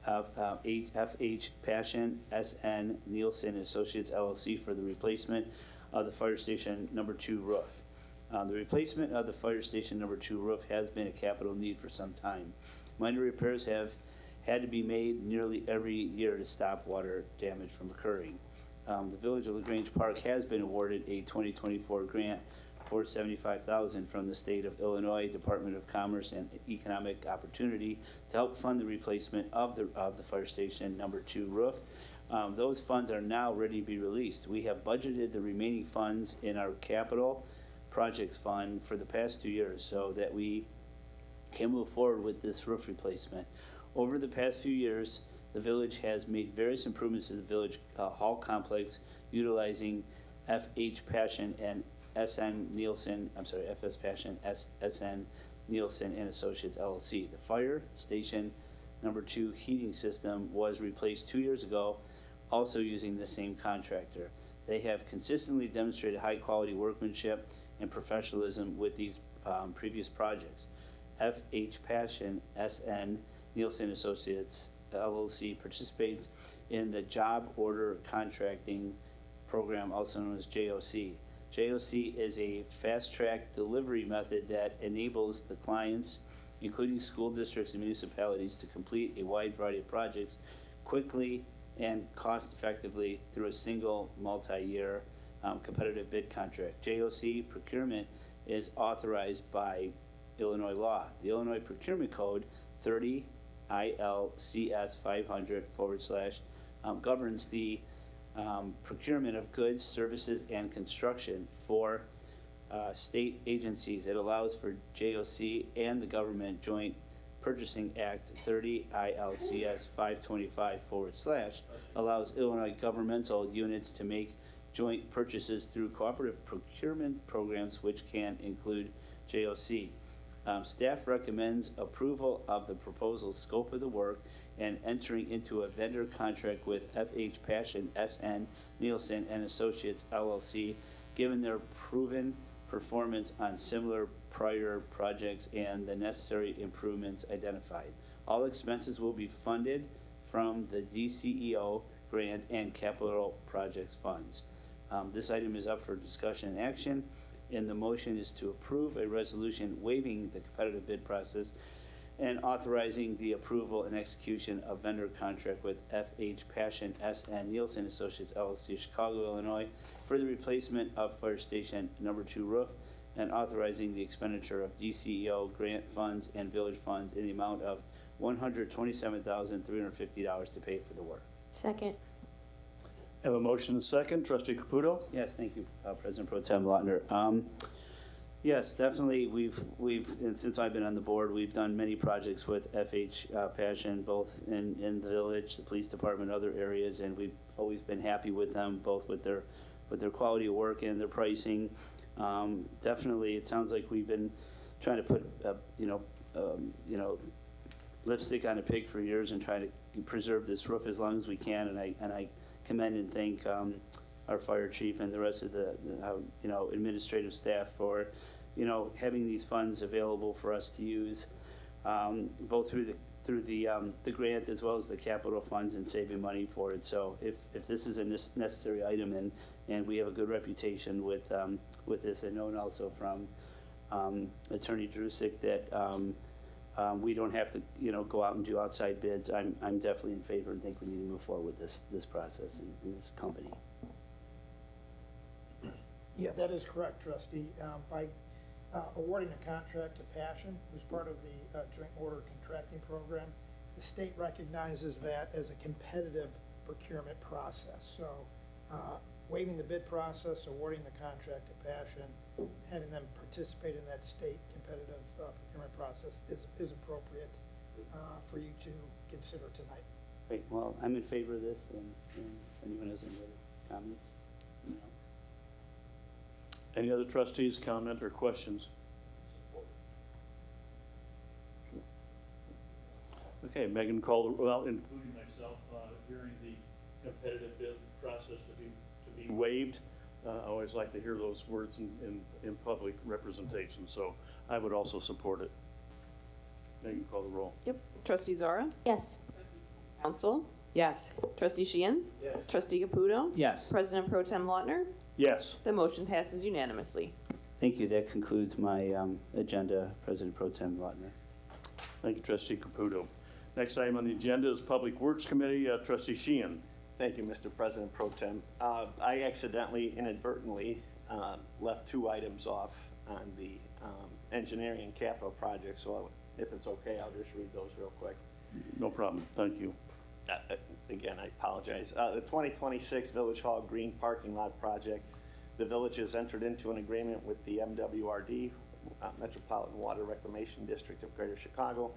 G: FH Passion SN Nielsen Associates LLC for the replacement of the fire station number 2 roof. The replacement of the fire station number 2 roof has been a capital need for some time. Minor repairs have had to be made nearly every year to stop water damage from occurring. The Village of Grange Park has been awarded a 2024 grant for $75,000 from the State of Illinois Department of Commerce and Economic Opportunity to help fund the replacement of the fire station number 2 roof. Those funds are now ready to be released. We have budgeted the remaining funds in our capital projects fund for the past 2 years so that we can move forward with this roof replacement. Over the past few years, the village has made various improvements to the village hall complex utilizing FH Passion and SN Nielsen, FS Passion, SN Nielsen and Associates LLC. The fire station number 2 heating system was replaced 2 years ago, also using the same contractor. They have consistently demonstrated high quality workmanship and professionalism with these previous projects. FH Passion SN Nielsen Associates LLC participates in the Job Order Contracting Program, also known as JOC. JOC is a fast-track delivery method that enables the clients, including school districts and municipalities, to complete a wide variety of projects quickly and cost-effectively through a single multi-year competitive bid contract. JOC procurement is authorized by Illinois law. The Illinois Procurement Code 30 ILCS 500/ governs the procurement of goods, services, and construction for state agencies. It allows for JOC and the Government Joint Purchasing Act 30 ILCS 525/ allows Illinois governmental units to make joint purchases through cooperative procurement programs, which can include JOC. Staff recommends approval of the proposal scope of the work and entering into a vendor contract with FH Passion SN Nielsen and Associates LLC, given their proven performance on similar prior projects and the necessary improvements identified. All expenses will be funded from the DCEO grant and capital projects funds. This item is up for discussion and action, and the motion is to approve a resolution waiving the competitive bid process and authorizing the approval and execution of vendor contract with FH Passion SN Nielsen Associates LLC, Chicago, Illinois, for the replacement of fire station number 2 roof, and authorizing the expenditure of DCEO grant funds and village funds in the amount of $127,350 to pay for the work.
E: Second.
C: Have a motion and second. Trustee Caputo?
G: Yes, thank you, President Pro Tem Lautner. Yes, definitely, and since I've been on the board, we've done many projects with FH Passion, both in the village, the police department, other areas, and we've always been happy with them, both with their quality of work and their pricing. Definitely, it sounds like we've been trying to put, lipstick on a pig for years and try to preserve this roof as long as we can, and I commend and thank our fire chief and the rest of the administrative staff for having these funds available for us to use, both through the grant as well as the capital funds, and saving money for it. So if this is a necessary item, and we have a good reputation with this, and known also from Attorney Drusik that we don't have to go out and do outside bids. I'm definitely in favor and think we need to move forward with this process in this company.
K: Yeah, that is correct, Trustee. By awarding a contract to Passion, who's part of the Joint Order Contracting Program, the state recognizes that as a competitive procurement process. So waiving the bid process, awarding the contract to Passion, having them participate in that state competitive procurement process is appropriate for you to consider tonight.
G: Great, well, I'm in favor of this, and anyone has any other comments? No?
C: Any other trustees comment or questions? Okay, Megan called, well, including myself, hearing the competitive bid process to be waived. I always like to hear those words in public representation, so I would also support it. Megan, call the roll.
F: Yep. Trustee Zara?
E: Yes.
F: Council?
D: Yes.
F: Trustee Sheehan?
J: Yes.
F: Trustee Caputo?
G: Yes.
F: President Pro Tem Lautner?
C: Yes.
F: The motion passes unanimously.
G: Thank you, that concludes my agenda, President Pro Tem Lautner.
C: Thank you, Trustee Caputo. Next item on the agenda is Public Works Committee. Trustee Sheehan.
J: Thank you, Mr. President Pro Tem. I accidentally, inadvertently, left 2 items off on the engineering and capital project, so if it's okay, I'll just read those real quick.
C: No problem. Thank you.
J: Again, I apologize. The 2026 Village Hall Green Parking Lot Project, the village has entered into an agreement with the MWRD, Metropolitan Water Reclamation District of Greater Chicago,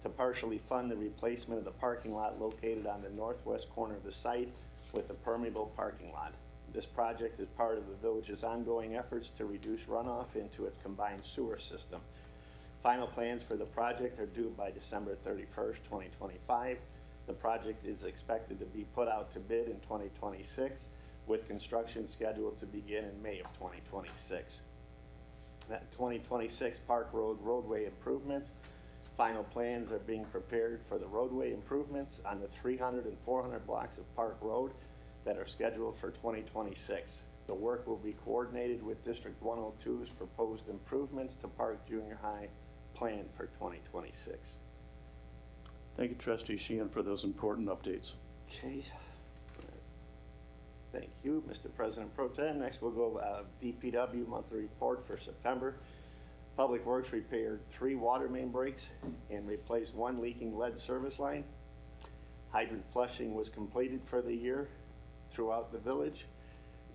J: to partially fund the replacement of the parking lot located on the northwest corner of the site with a permeable parking lot. This project is part of the village's ongoing efforts to reduce runoff into its combined sewer system. Final plans for the project are due by December 31st, 2025. The project is expected to be put out to bid in 2026, with construction scheduled to begin in May of 2026. That 2026 Park Road roadway improvements. Final plans are being prepared for the roadway improvements on the 300 and 400 blocks of Park Road that are scheduled for 2026. The work will be coordinated with District 102's proposed improvements to Park Junior High planned for 2026.
C: Thank you, Trustee Sheehan, for those important updates.
J: Okay. Thank you, Mr. President Pro Tem. Next, we'll go DPW monthly report for September. Public Works repaired 3 water main breaks and replaced 1 leaking lead service line. Hydrant flushing was completed for the year throughout the village.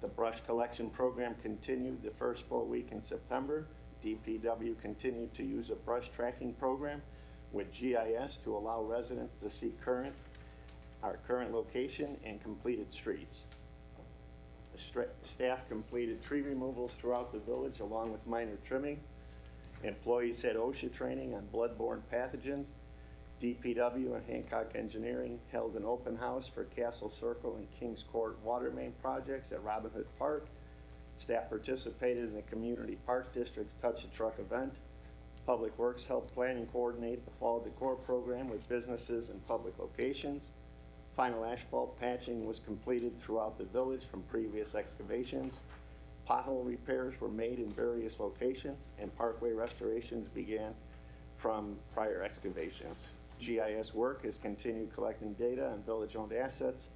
J: The brush collection program continued the first full week in September. DPW continued to use a brush tracking program with GIS to allow residents to see our current location and completed streets. Staff completed tree removals throughout the village along with minor trimming. Employees had OSHA training on bloodborne pathogens. DPW and Hancock Engineering held an open house for Castle Circle and Kings Court water main projects at Robin Hood Park. Staff participated in the Community Park District's Touch a Truck event. Public Works helped plan and coordinate the fall decor program with businesses and public locations. Final asphalt patching was completed throughout the village from previous excavations. Pothole repairs were made in various locations, and parkway restorations began from prior excavations. GIS work has continued collecting data on village-owned assets,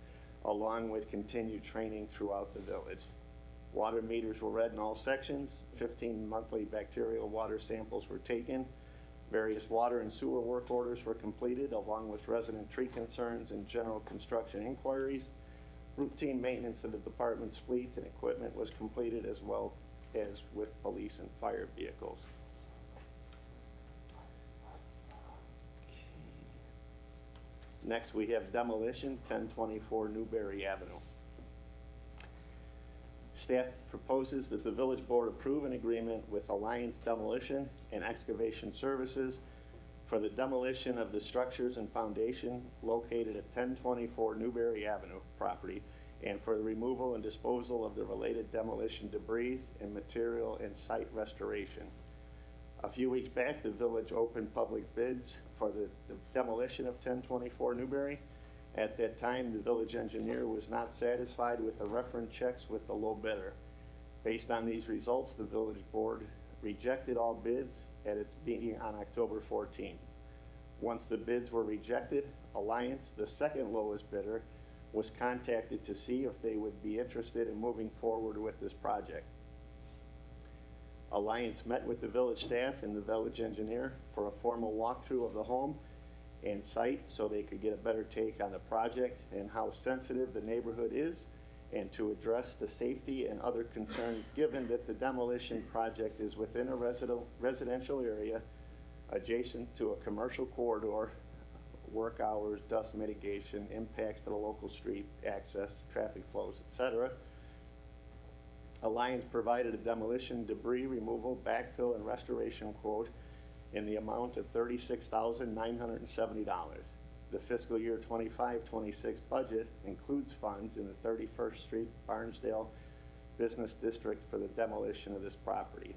J: along with continued training throughout the village. Water meters were read in all sections. 15 monthly bacterial water samples were taken. Various water and sewer work orders were completed, along with resident tree concerns and general construction inquiries. Routine maintenance of the department's fleet and equipment was completed, as well as with police and fire vehicles. Next, we have demolition, 1024 Newberry Avenue. Staff proposes that the village board approve an agreement with Alliance Demolition and Excavation Services for the demolition of the structures and foundation located at 1024 Newberry Avenue property, and for the removal and disposal of the related demolition debris and material and site restoration. A few weeks back, the village opened public bids for the demolition of 1024 Newberry. At that time, the village engineer was not satisfied with the reference checks with the low bidder. Based on these results, the village board rejected all bids at its meeting on October 14th. Once the bids were rejected, Alliance, the second lowest bidder, was contacted to see if they would be interested in moving forward with this project. Alliance met with the village staff and the village engineer for a formal walkthrough of the home and site so they could get a better take on the project and how sensitive the neighborhood is and to address the safety and other concerns given that the demolition project is within a residential area adjacent to a commercial corridor, work hours, dust mitigation, impacts to the local street access, traffic flows, etc. Alliance provided a demolition, debris removal, backfill, and restoration quote in the amount of $36,970. The fiscal year 25-26 budget includes funds in the 31st Street Barnesdale Business District for the demolition of this property.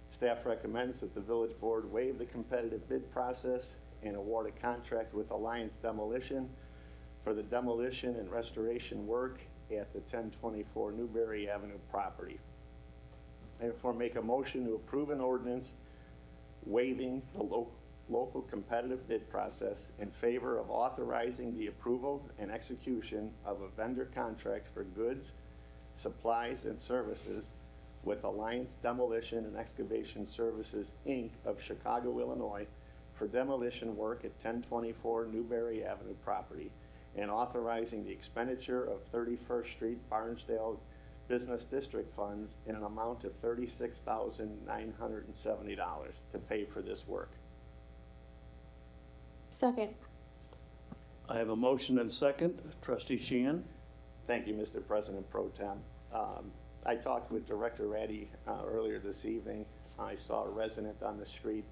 J: Staff recommends that the village board waive the competitive bid process and award a contract with Alliance Demolition for the demolition and restoration work at the 1024 Newberry Avenue property. Therefore, make a motion to approve an ordinance waiving the local competitive bid process in favor of authorizing the approval and execution of a vendor contract for goods, supplies, and services with Alliance Demolition and Excavation Services, Inc. of Chicago, Illinois, for demolition work at 1024 Newberry Avenue property, and authorizing the expenditure of 31st Street Barnesdale Business District funds in an amount of $36,970 to pay for this work.
E: Second.
C: I have a motion and second. Trustee Sheehan?
J: Thank you, Mr. President Pro Tem. I talked with Director Ratty earlier this evening. I saw a resident on the street,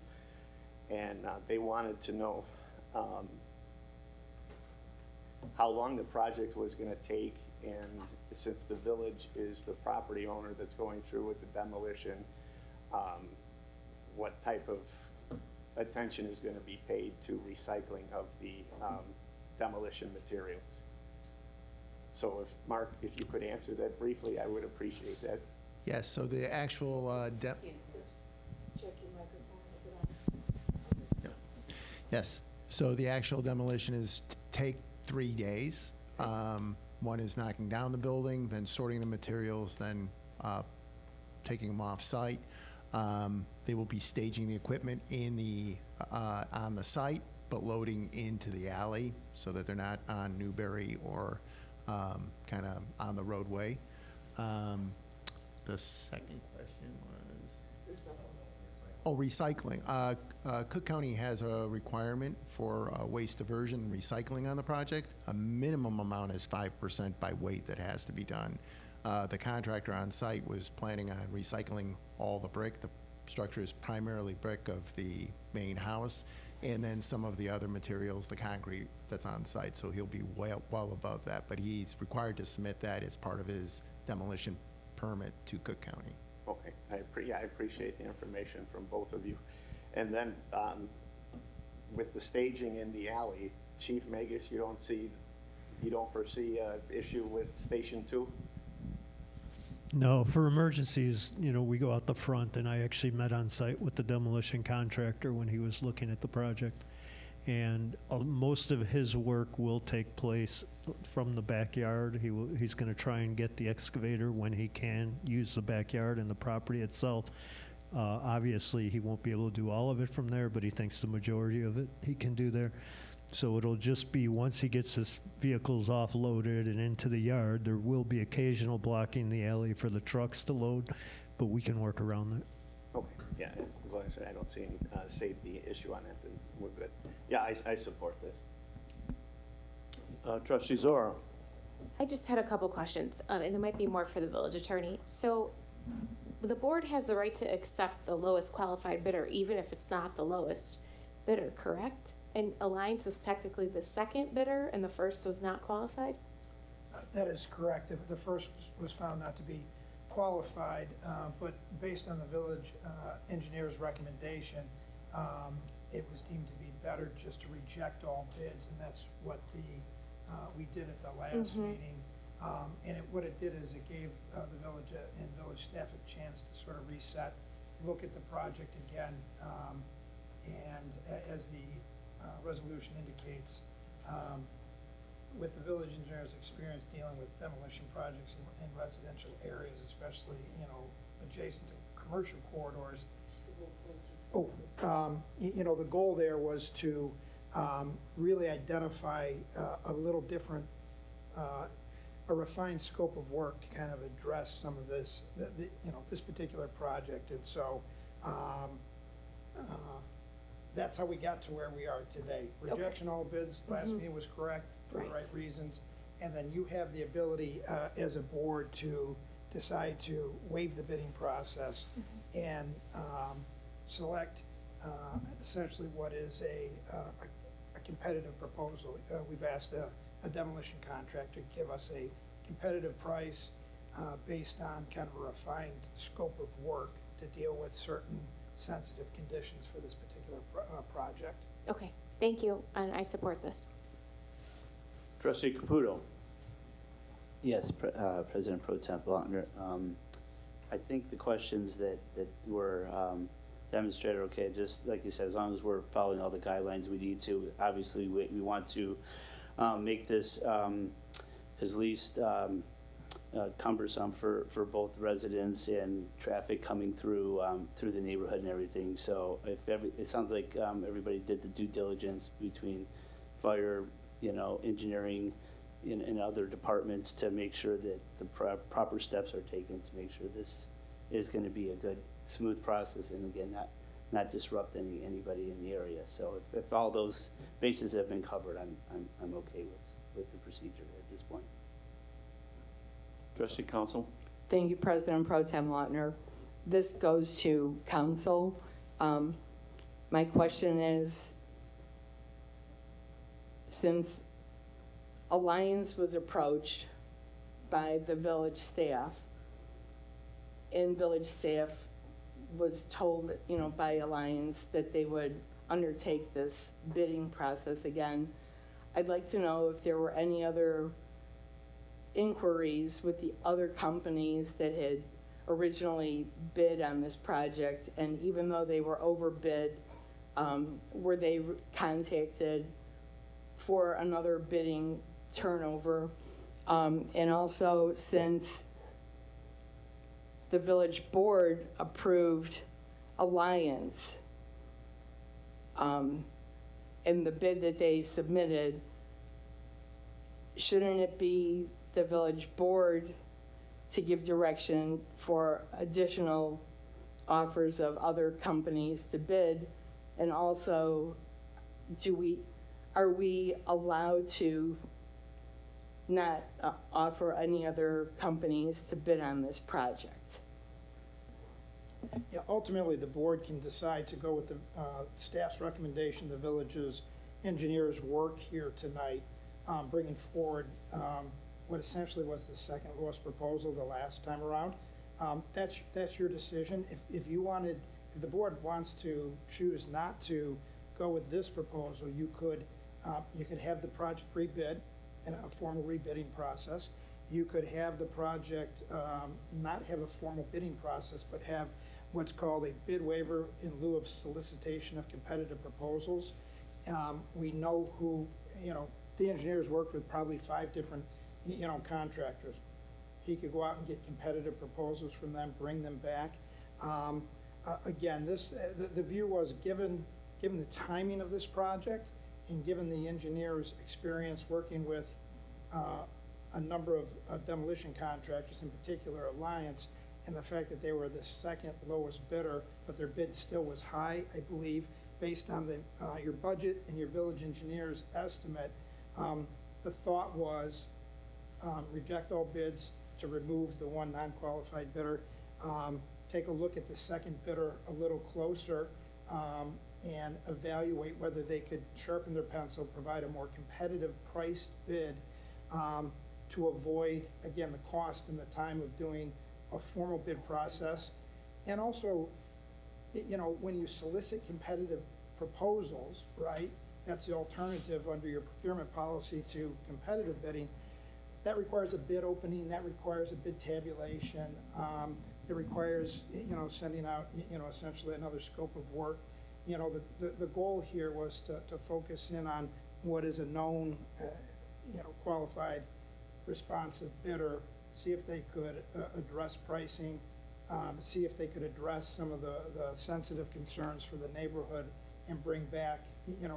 J: and they wanted to know how long the project was going to take, and since the village is the property owner that's going through with the demolition, what type of attention is going to be paid to recycling of the demolition materials. So if, Mark, if you could answer that briefly, I would appreciate that.
L: Yes, so the actual,
H: Check your microphone, is it on?
L: yes, so the actual demolition is to take 3 days. One is knocking down the building, then sorting the materials, then taking them off site. They will be staging the equipment in the, on the site, but loading into the alley so that they're not on Newberry or kind of on the roadway. The second question was? Recycling. Cook County has a requirement for waste diversion and recycling on the project. A minimum amount is 5% by weight that has to be done. The contractor on site was planning on recycling all the brick. The structure is primarily brick of the main house, and then some of the other materials, the concrete that's on site. So he'll be well above that, but he's required to submit that as part of his demolition permit to Cook County.
J: Okay, I appreciate the information from both of you. And then with the staging in the alley, Chief Magus, you don't foresee an issue with Station 2?
M: No, for emergencies, we go out the front, and I actually met on site with the demolition contractor when he was looking at the project. And most of his work will take place from the backyard. He's going to try and get the excavator when he can use the backyard and the property itself. Obviously, he won't be able to do all of it from there, but he thinks the majority of it he can do there. So it'll just be once he gets his vehicles offloaded and into the yard, there will be occasional blocking the alley for the trucks to load, but we can work around that.
J: Okay, yeah, as long as I don't see any safety issue on that, then we're good. Yeah, I support this.
C: Trustee Zora?
E: I just had a couple questions, and it might be more for the village attorney. So the board has the right to accept the lowest qualified bidder, even if it's not the lowest bidder, correct? And Alliance was technically the second bidder, and the first was not qualified?
K: That is correct. The first was found not to be qualified, but based on the village engineer's recommendation, it was deemed to be better just to reject all bids, and that's what we did at the last meeting. And what it did is it gave the village and village staff a chance to sort of reset, look at the project again, and as the resolution indicates, with the village engineer's experience dealing with demolition projects in residential areas, especially, adjacent to commercial corridors. The goal there was to really identify a little different a refined scope of work to kind of address some of this, this particular project. And so that's how we got to where we are today. Rejection all bids, last meeting was correct for the right reasons. And then you have the ability as a board to decide to waive the bidding process and select essentially what is a competitive proposal. We've asked a demolition contractor to give us a competitive price based on kind of a refined scope of work to deal with certain sensitive conditions for this particular project.
E: Okay, thank you, and I support this.
C: Trustee Caputo.
G: Yes, President Pro Tem Lautner. I think the questions that were demonstrated, okay, just like you said, as long as we're following all the guidelines we need to. Obviously, we want to make this as least cumbersome for both residents and traffic coming through through the neighborhood and everything. So it sounds like everybody did the due diligence between fire, engineering, and other departments to make sure that the proper steps are taken to make sure this is going to be a good, smooth process, and again, not disrupt anybody in the area. So if all those bases have been covered, I'm okay with the procedure at this point.
C: Trustee Council.
D: Thank you, President Pro Tem Lautner. This goes to council. My question is, since Alliance was approached by the village staff, and village staff was told, by Alliance that they would undertake this bidding process again, I'd like to know if there were any other inquiries with the other companies that had originally bid on this project, and even though they were overbid, were they contacted for another bidding turnover? And also, since the village board approved Alliance in the bid that they submitted, shouldn't it be the village board to give direction for additional offers of other companies to bid? And also, are we allowed to not offer any other companies to bid on this project?
K: Yeah, ultimately, the board can decide to go with the staff's recommendation, the village's engineers' work here tonight, bringing forward what essentially was the second lowest proposal the last time around. That's your decision. If the board wants to choose not to go with this proposal, you could have the project rebid in a formal rebidding process. You could have the project not have a formal bidding process, but have what's called a bid waiver in lieu of solicitation of competitive proposals. We know who, the engineers worked with probably 5 different, contractors. He could go out and get competitive proposals from them, bring them back. Again, the view was given the timing of this project and given the engineer's experience working with a number of demolition contractors, in particular Alliance, and the fact that they were the second lowest bidder, but their bid still was high, I believe, based on your budget and your village engineer's estimate. The thought was reject all bids to remove the one non-qualified bidder, take a look at the second bidder a little closer, and evaluate whether they could sharpen their pencil, provide a more competitive priced bid to avoid, again, the cost and the time of doing a formal bid process. And also, when you solicit competitive proposals, right, that's the alternative under your procurement policy to competitive bidding. That requires a bid opening, that requires a bid tabulation, it requires, sending out, essentially another scope of work. The goal here was to focus in on what is a known, qualified, responsive bidder, see if they could address pricing, see if they could address some of the sensitive concerns for the neighborhood, and bring back,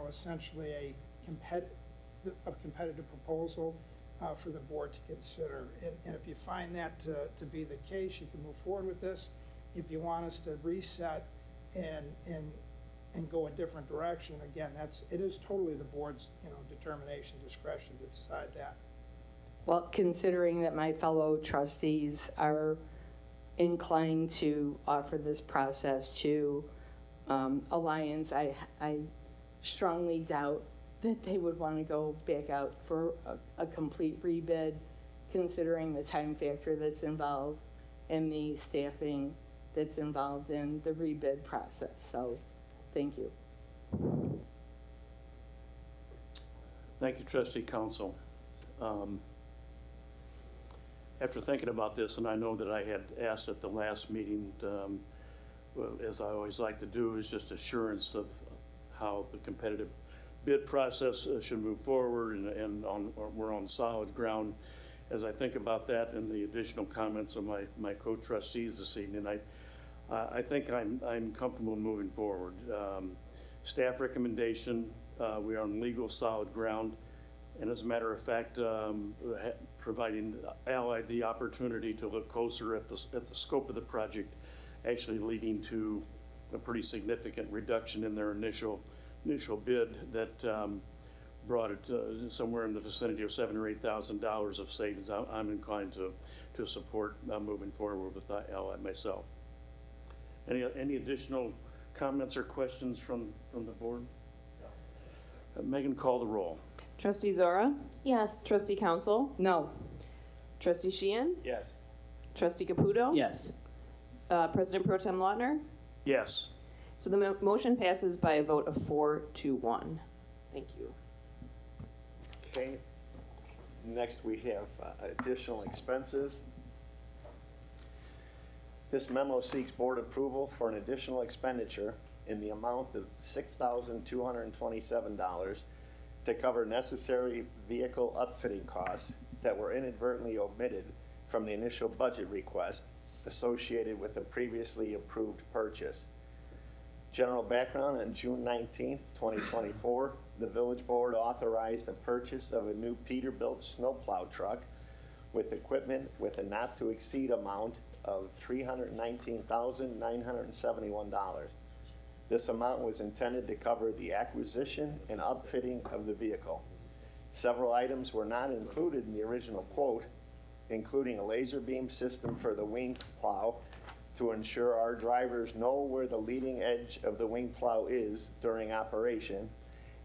K: essentially a competitive proposal for the board to consider. And if you find that to be the case, you can move forward with this. If you want us to reset and go a different direction, again, it is totally the board's, determination, discretion to decide that.
D: Well, considering that my fellow trustees are inclined to offer this process to Alliance, I strongly doubt that they would want to go back out for a complete rebid, considering the time factor that's involved and the staffing that's involved in the rebid process. So, thank you.
C: Thank you, Trustee Council. After thinking about this, and I know that I had asked at the last meeting, as I always like to do, is just assurance of how the competitive bid process should move forward, and we're on solid ground. As I think about that and the additional comments of my co-trustees this evening, I think I'm comfortable moving forward. Staff recommendation, we are on legal solid ground, and as a matter of fact, providing Allied the opportunity to look closer at the scope of the project, actually leading to a pretty significant reduction in their initial bid that brought it somewhere in the vicinity of $7,000 or $8,000 of savings. I'm inclined to support moving forward with Allied myself. Any additional comments or questions from the board? Megan, call the roll.
F: Trustee Zora?
E: Yes.
F: Trustee Council?
D: No.
F: Trustee Sheehan?
J: Yes.
F: Trustee Caputo?
G: Yes.
F: President Pro Tem Lautner?
C: Yes.
F: So the motion passes by a vote of 4-1. Thank you.
J: Okay. Next, we have additional expenses. This memo seeks board approval for an additional expenditure in the amount of $6,227 to cover necessary vehicle upfitting costs that were inadvertently omitted from the initial budget request associated with the previously approved purchase. General background: on June 19th, 2024, the village board authorized the purchase of a new Peterbilt snowplow truck with equipment with a not to exceed amount of $319,971. This amount was intended to cover the acquisition and upfitting of the vehicle. Several items were not included in the original quote, including a laser beam system for the wing plow to ensure our drivers know where the leading edge of the wing plow is during operation,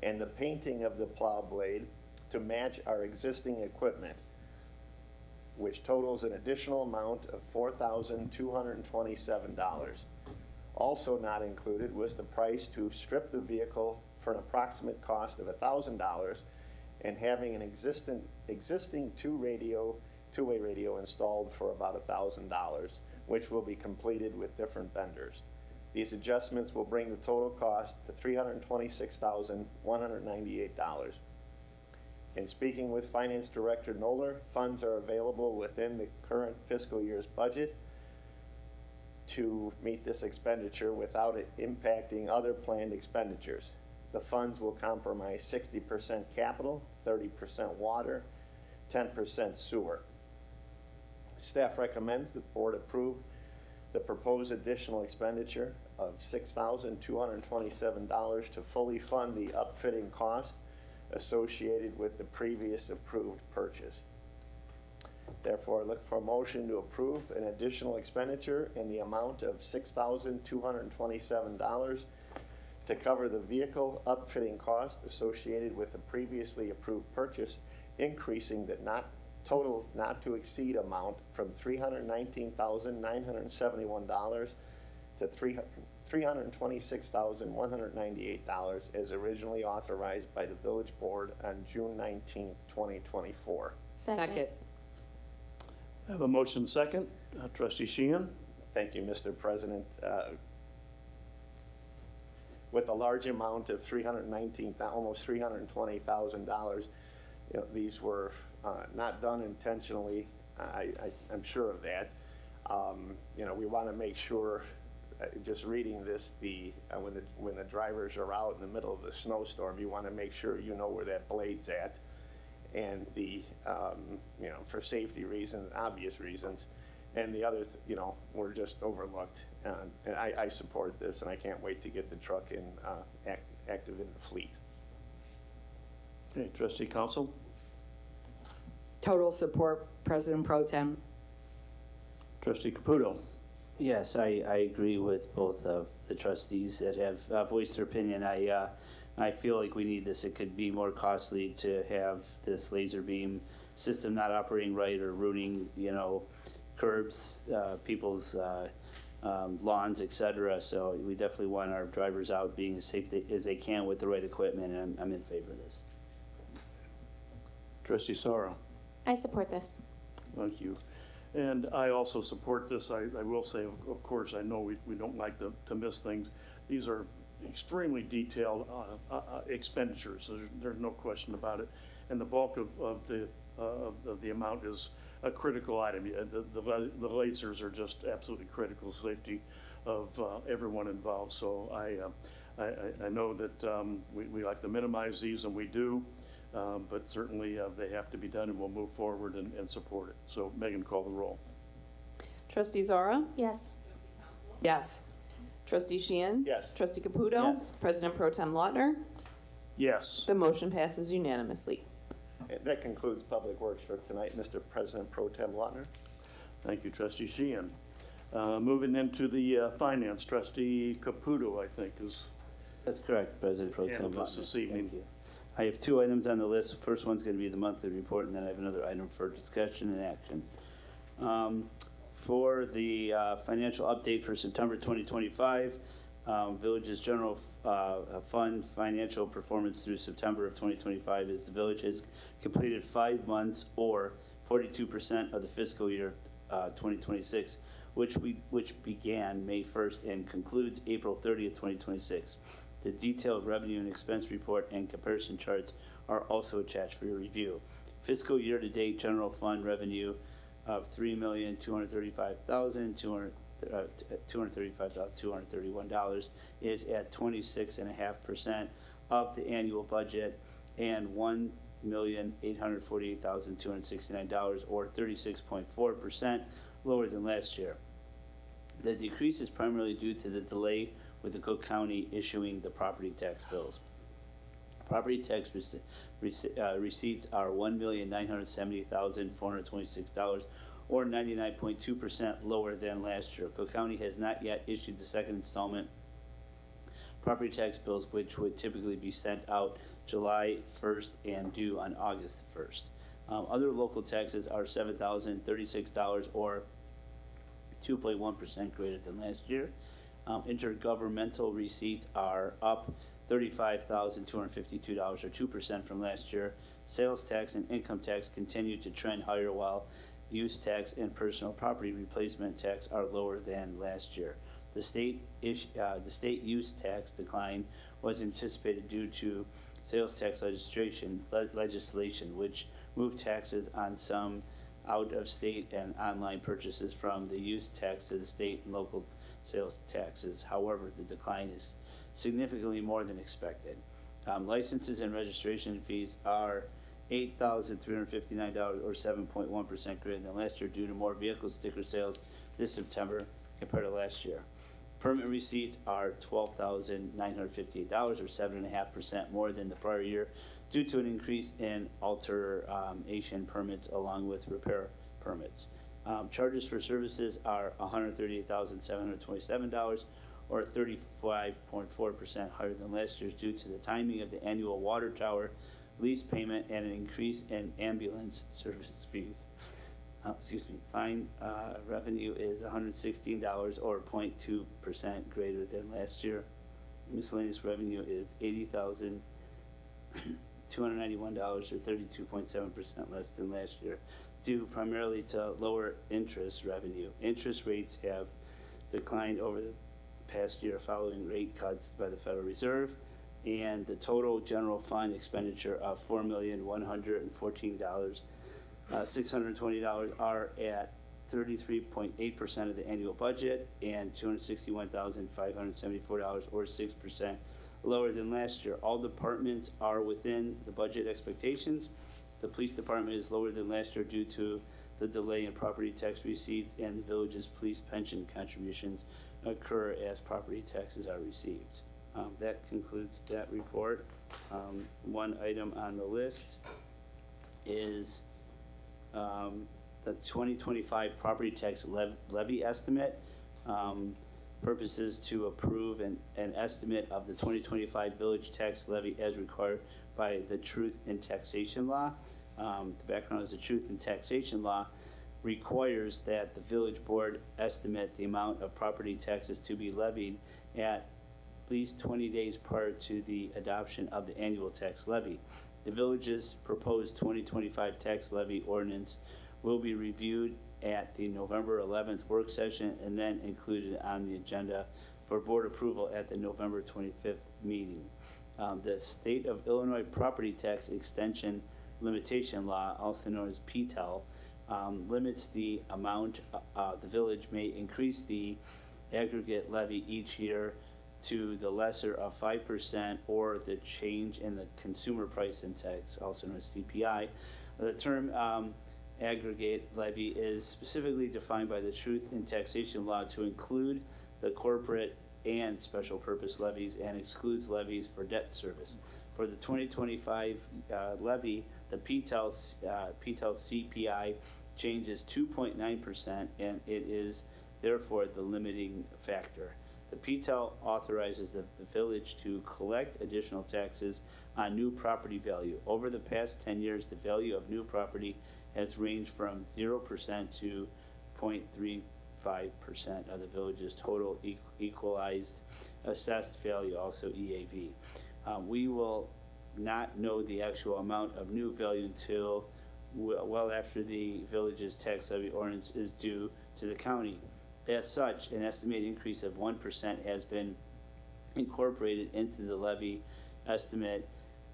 J: and the painting of the plow blade to match our existing equipment, which totals an additional amount of $4,227. Also not included was the price to strip the vehicle for an approximate cost of $1,000 and having an existing two-way radio installed for about $1,000, which will be completed with different vendors. These adjustments will bring the total cost to $326,198. In speaking with Finance Director Noller, funds are available within the current fiscal year's budget to meet this expenditure without it impacting other planned expenditures. The funds will comprise 60% capital, 30% water, 10% sewer. Staff recommends the board approve the proposed additional expenditure of $6,227 to fully fund the upfitting cost associated with the previous approved purchase. Therefore, I look for a motion to approve an additional expenditure in the amount of $6,227 to cover the vehicle upfitting cost associated with the previously approved purchase, increasing the total not to exceed amount from $319,971 to $326,198 as originally authorized by the village board on June 19th, 2024.
D: Second.
C: I have a motion second. Trustee Sheehan?
J: Thank you, Mr. President. With a large amount of almost $320,000, these were not done intentionally. I'm sure of that. We want to make sure, just reading this, when the drivers are out in the middle of the snowstorm, you want to make sure you know where that blade's at. and the, for safety reasons, obvious reasons. And the other, were just overlooked. And I support this, and I can't wait to get the truck in, active in the fleet.
C: Okay, trustee Council?
D: Total support, President Pro Tem.
C: Trustee Caputo?
G: Yes, I agree with both of the trustees that have voiced their opinion. I feel like we need this. It could be more costly to have this laser beam system not operating right or ruining, curbs, people's lawns, et cetera. So we definitely want our drivers out being as safe as they can with the right equipment, and I'm in favor of this.
C: Trustee Sorrow?
E: I support this.
C: Thank you. And I also support this. I will say, of course, I know we don't like to miss things. These are extremely detailed expenditures. So there's no question about it. And the bulk of the amount is a critical item. The lasers are just absolutely critical safety of everyone involved. So I know that we like to minimize these, and we do. But certainly they have to be done, and we'll move forward and support it. So Megan, call the roll.
F: Trustee Zara?
E: Yes.
D: Yes.
F: Trustee Sheehan?
J: Yes.
F: Trustee Caputo?
G: Yes.
F: President Pro Tem Lautner?
C: Yes.
F: The motion passes unanimously.
J: And that concludes Public Works for tonight, Mr. President Pro Tem Lautner.
C: Thank you, Trustee Sheehan. Moving into the Finance, Trustee Caputo, I think, is
G: That's correct, President Pro Tem.
C: handled this
G: Lautner.
C: evening.
G: Thank you. I have two items on the list. The first one's going to be the monthly report, and then I have another item for discussion and action. For the financial update for September 2025, Village's general fund financial performance through September of 2025 is the village has completed 5 months or 42% of the fiscal year 2026, which began May 1st and concludes April 30th, 2026. The detailed revenue and expense report and comparison charts are also attached for your review. Fiscal year-to-date general fund revenue of $3,235,231 is at 26.5% of the annual budget and $1,848,269 or 36.4% lower than last year. The decrease is primarily due to the delay with the Cook County issuing the property tax bills. Property tax receipts are $1,970,426 or 99.2% lower than last year. Cook County has not yet issued the second installment property tax bills, which would typically be sent out July 1st and due on August 1st. Other local taxes are $7,036 or 2.1% greater than last year. Intergovernmental receipts are up $35,252 or 2% from last year. Sales tax and income tax continue to trend higher, while use tax and personal property replacement tax are lower than last year. The state use tax decline was anticipated due to sales tax legislation, which moved taxes on some out-of-state and online purchases from the use tax to the state and local sales taxes. However, the decline is significantly more than expected. Licenses and registration fees are $8,359 or 7.1% greater than last year due to more vehicle sticker sales this September compared to last year. Permit receipts are $12,958 or 7.5% more than the prior year due to an increase in alteration permits along with repair permits. Charges for services are $138,727 or 35.4% higher than last year's due to the timing of the annual water tower lease payment and an increase in ambulance service fees. Fine revenue is $116 or 0.2% greater than last year. Miscellaneous revenue is $80,291 or 32.7% less than last year, due primarily to lower interest revenue. Interest rates have declined over the past year following rate cuts by the Federal Reserve, and the total general fund expenditure of $4,114,620 are at 33.8% of the annual budget and $261,574 or 6% lower than last year. All departments are within the budget expectations. The police department is lower than last year due to the delay in property tax receipts, and the village's police pension contributions occur as property taxes are received. That concludes that report. One item on the list is the 2025 property tax levy estimate. Purposes to approve an estimate of the 2025 village tax levy as required by the Truth in Taxation Law. The background is the Truth in Taxation Law requires that the village board estimate the amount of property taxes to be levied at least 20 days prior to the adoption of the annual tax levy. The village's proposed 2025 tax levy ordinance will be reviewed at the November 11th work session and then included on the agenda for board approval at the November 25th meeting. The State of Illinois Property Tax Extension Limitation Law, also known as PTEL, limits the amount the village may increase the aggregate levy each year to the lesser of 5% or the change in the consumer price index, also known as CPI. The term aggregate levy is specifically defined by the Truth in Taxation Law to include the corporate and special purpose levies and excludes levies for debt service. For the 2025 levy, the PTEL CPI changes 2.9%, and it is therefore the limiting factor. The PTEL authorizes the village to collect additional taxes on new property value. Over the past 10 years, the value of new property has ranged from 0% to 0.35% of the village's total equalized assessed value, also EAV. We will not know the actual amount of new value until well after the village's tax levy ordinance is due to the county. As such, an estimated increase of 1% has been incorporated into the levy estimate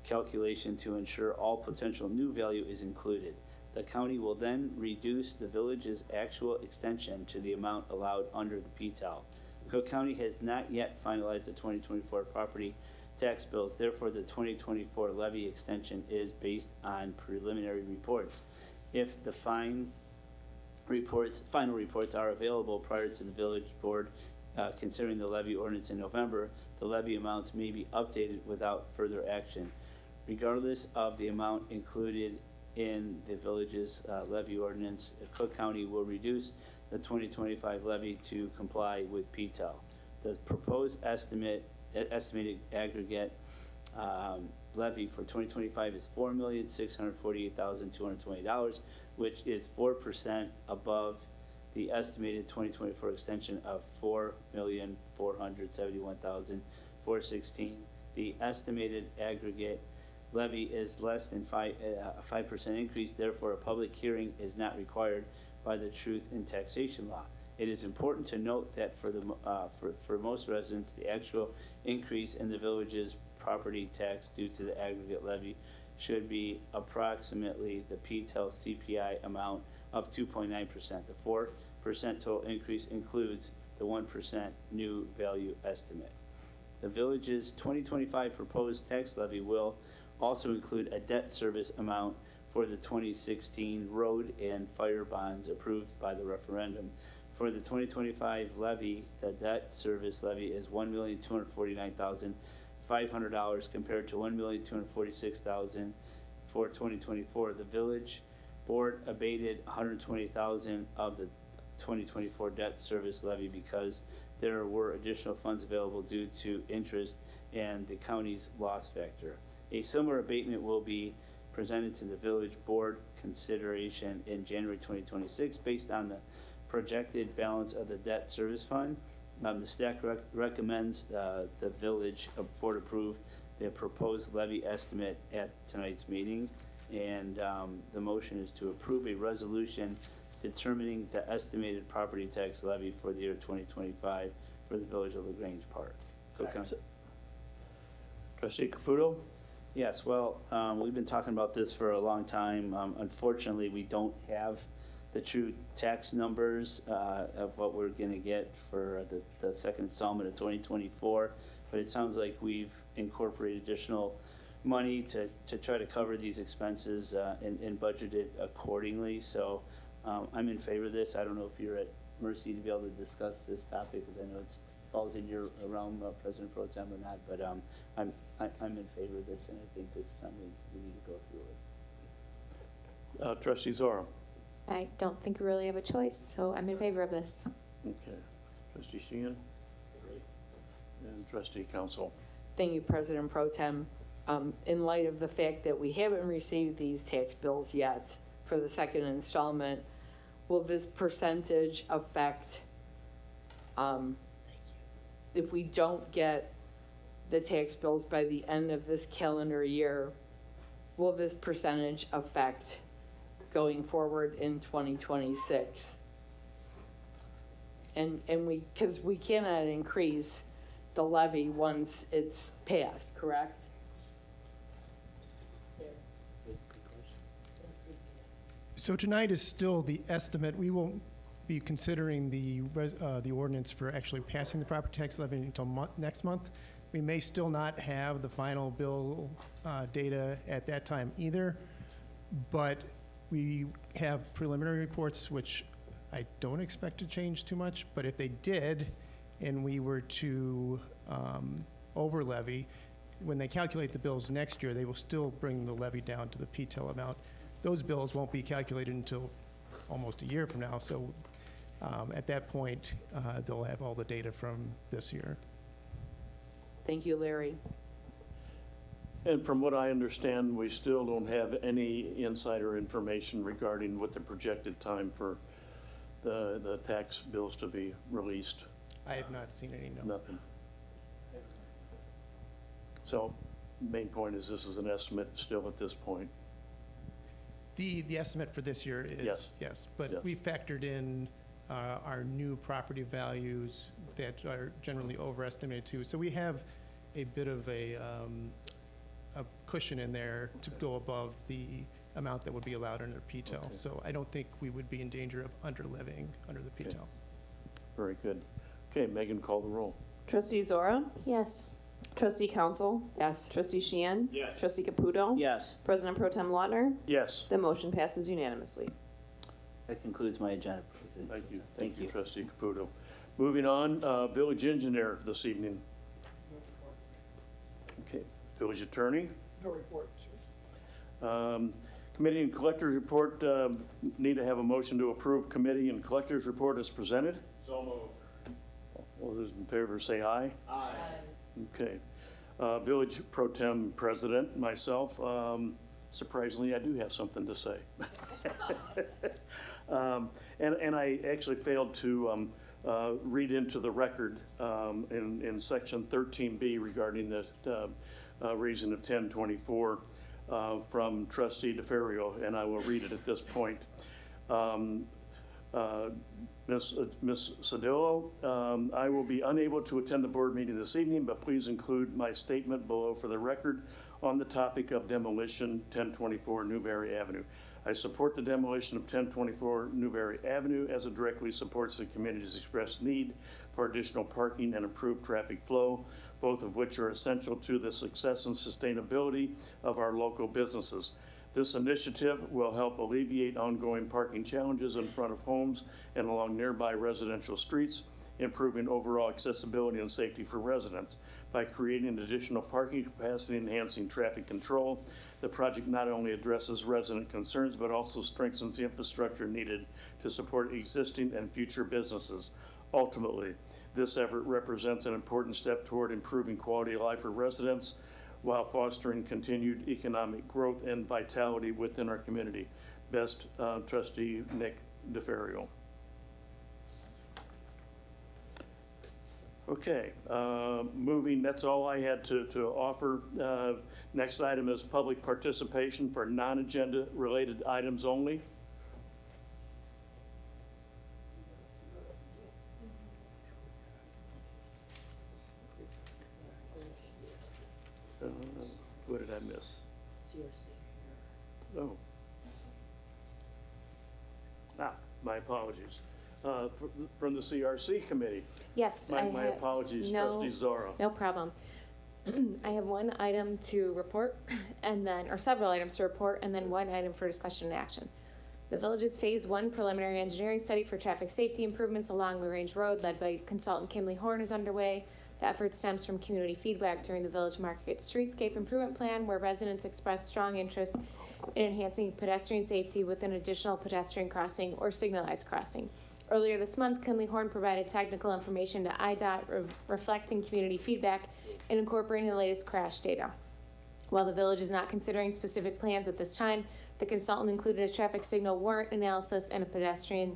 G: calculation to ensure all potential new value is included. The county will then reduce the village's actual extension to the amount allowed under the PTEL. Cook County has not yet finalized the 2024 property tax bills. Therefore, the 2024 levy extension is based on preliminary reports. If the final reports are available prior to the village board considering the levy ordinance in November, the levy amounts may be updated without further action. Regardless of the amount included in the village's levy ordinance, Cook County will reduce the 2025 levy to comply with PTEL. The proposed estimated aggregate levy for 2025 is $4,648,220, which is 4% above the estimated 2024 extension of $4,471,416. The estimated aggregate levy is less than a 5% increase. Therefore, a public hearing is not required by the Truth in Taxation Law. It is important to note that for most residents, the actual increase in the village's property tax due to the aggregate levy should be approximately the PTEL CPI amount of 2.9%. The 4% total increase includes the 1% new value estimate. The village's 2025 proposed tax levy will also include a debt service amount for the 2016 road and fire bonds approved by the referendum. For the 2025 levy, the debt service levy is $1,249,500 compared to $1,246,000 for 2024. The village board abated $120,000 of the 2024 debt service levy because there were additional funds available due to interest and the county's loss factor. A similar abatement will be presented to the village board consideration in January 2026 based on the projected balance of the debt service fund. The staff recommends the village board approve the proposed levy estimate at tonight's meeting, and the motion is to approve a resolution determining the estimated property tax levy for the year 2025 for the village of Grange Park.
C: Trustee Caputo?
G: Yes, well, we've been talking about this for a long time. Unfortunately, we don't have the true tax numbers of what we're going to get for the second installment of 2024, but it sounds like we've incorporated additional money to try to cover these expenses and budget it accordingly. So I'm in favor of this. I don't know if you're at mercy to be able to discuss this topic, because I know it falls in your realm, President Pro Tem, or not, but I'm in favor of this, and I think this is something we need to go through it.
C: Trustee Zorro.
E: I don't think we really have a choice, so I'm in favor of this.
C: Okay. Trustee Sheehan? And Trustee Council.
D: Thank you, President Pro Tem. In light of the fact that we haven't received these tax bills yet for the second installment, will this percentage affect, if we don't get the tax bills by the end of this calendar year, will this percentage affect going forward in 2026? And because we cannot increase the levy once it's passed, correct?
N: So tonight is still the estimate. We won't be considering the ordinance for actually passing the property tax levy until next month. We may still not have the final bill data at that time either, but we have preliminary reports, which I don't expect to change too much, but if they did, and we were to over levy, when they calculate the bills next year, they will still bring the levy down to the PTEL amount. Those bills won't be calculated until almost a year from now, so at that point, they'll have all the data from this year.
D: Thank you, Larry.
C: And from what I understand, we still don't have any insider information regarding what the projected time for the tax bills to be released.
N: I have not seen any, no.
C: Nothing. So, main point is this is an estimate still at this point.
N: The estimate for this year is, yes, but
C: Yes.
N: we factored in our new property values that are generally overestimated too. So we have a bit of a cushion in there to go above the amount that would be allowed under PTEL.
C: Okay.
N: So I don't think we would be in danger of under-levying under the PTEL.
C: Very good. Okay, Megan, call the roll.
F: Trustee Zora?
E: Yes.
F: Trustee Council?
D: Yes.
F: Trustee Sheehan?
J: Yes.
F: Trustee Caputo?
G: Yes,
F: President Pro Tem Lautner?
C: Yes.
F: The motion passes unanimously.
G: that concludes my agenda, President.
C: Thank you.
G: Thank you.
C: Trustee Caputo. Moving on, village engineer this evening. Okay, village attorney.
K: No report, sir.
C: Committee and collector's report, need to have a motion to approve committee and collector's report as presented.
J: So moved.
C: All those in favor say aye.
J: Aye.
C: Okay. Village Pro Tem President, myself, surprisingly, I do have something to say. And I actually failed to read into the record in section 13B regarding the reason of 1024 from Trustee DeFerrio, and I will read it at this point. Ms. Sodillo, I will be unable to attend the board meeting this evening, but please include my statement below for the record on the topic of demolition 1024 Newberry Avenue. I support the demolition of 1024 Newberry Avenue as it directly supports the community's expressed need for additional parking and improved traffic flow, both of which are essential to the success and sustainability of our local businesses. This initiative will help alleviate ongoing parking challenges in front of homes and along nearby residential streets, improving overall accessibility and safety for residents. By creating additional parking capacity and enhancing traffic control, the project not only addresses resident concerns, but also strengthens the infrastructure needed to support existing and future businesses. Ultimately, this effort represents an important step toward improving quality of life for residents, while fostering continued economic growth and vitality within our community. Best, Trustee Nick DeFerrio. Okay, moving, that's all I had to offer. Next item is public participation for non-agenda related items only. What did I miss? Oh. My apologies. From the CRC committee.
E: Yes.
C: My apologies,
E: no,
C: Trustee Zora.
E: No problem. I have one item to report, and then, or several items to report, and then one item for discussion and action. The village's Phase 1 preliminary engineering study for traffic safety improvements along Grange Road, led by consultant Kimley Horn, is underway. The effort stems from community feedback during the Village Market Streetscape Improvement Plan, where residents expressed strong interest in enhancing pedestrian safety with an additional pedestrian crossing or signalized crossing. Earlier this month, Kimley Horn provided technical information to IDOT reflecting community feedback and incorporating the latest crash data. While the village is not considering specific plans at this time, the consultant included a traffic signal warrant analysis and a pedestrian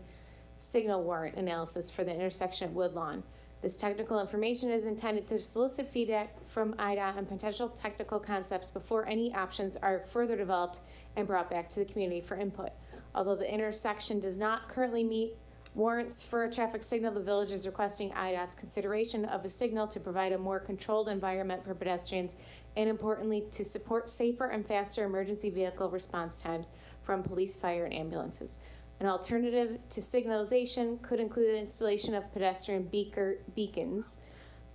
E: signal warrant analysis for the intersection of Woodlawn. This technical information is intended to solicit feedback from IDOT on potential technical concepts before any options are further developed and brought back to the community for input. Although the intersection does not currently meet warrants for a traffic signal, the village is requesting IDOT's consideration of a signal to provide a more controlled environment for pedestrians and, importantly, to support safer and faster emergency vehicle response times from police, fire, and ambulances. An alternative to signalization could include installation of pedestrian beacons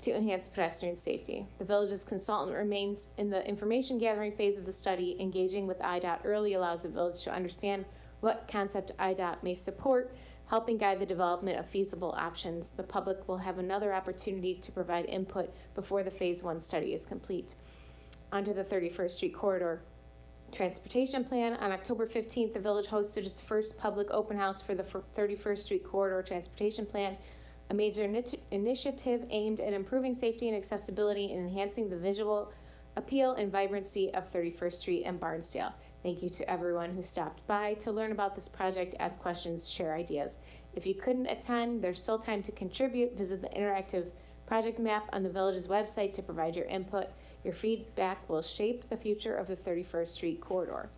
E: to enhance pedestrian safety. The village's consultant remains in the information gathering phase of the study. Engaging with IDOT early allows the village to understand what concept IDOT may support, helping guide the development of feasible options. The public will have another opportunity to provide input before the Phase 1 study is complete. Onto the 31st Street Corridor Transportation Plan. On October 15th, the village hosted its first public open house for the 31st Street Corridor Transportation Plan, a major initiative aimed at improving safety and accessibility and enhancing the visual appeal and vibrancy of 31st Street and Barnsdale. Thank you to everyone who stopped by to learn about this project, ask questions, share ideas. If you couldn't attend, there's still time to contribute. Visit the interactive project map on the village's website to provide your input. Your feedback will shape the future of the 31st Street Corridor.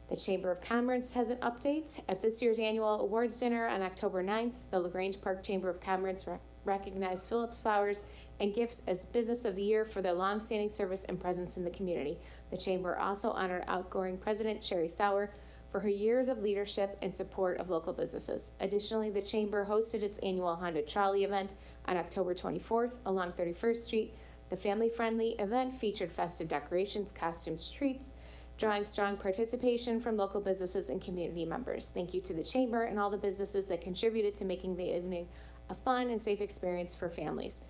E: The Chamber of Commerce has an update. At this year's annual awards dinner on October 9th, the Grange Park Chamber of Commerce recognized Phillips Flowers and Gifts as Business of the Year for their long-standing service and presence in the community. The Chamber also honored outgoing President Sherry Sauer for her years of leadership and support of local businesses. Additionally, the Chamber hosted its annual Honda Trolley event on October 24th along 31st Street. The family-friendly event featured festive decorations, costumes, treats, drawing strong participation from local businesses and community members. Thank you to the Chamber and all the businesses that contributed to making the evening a fun and safe experience for families.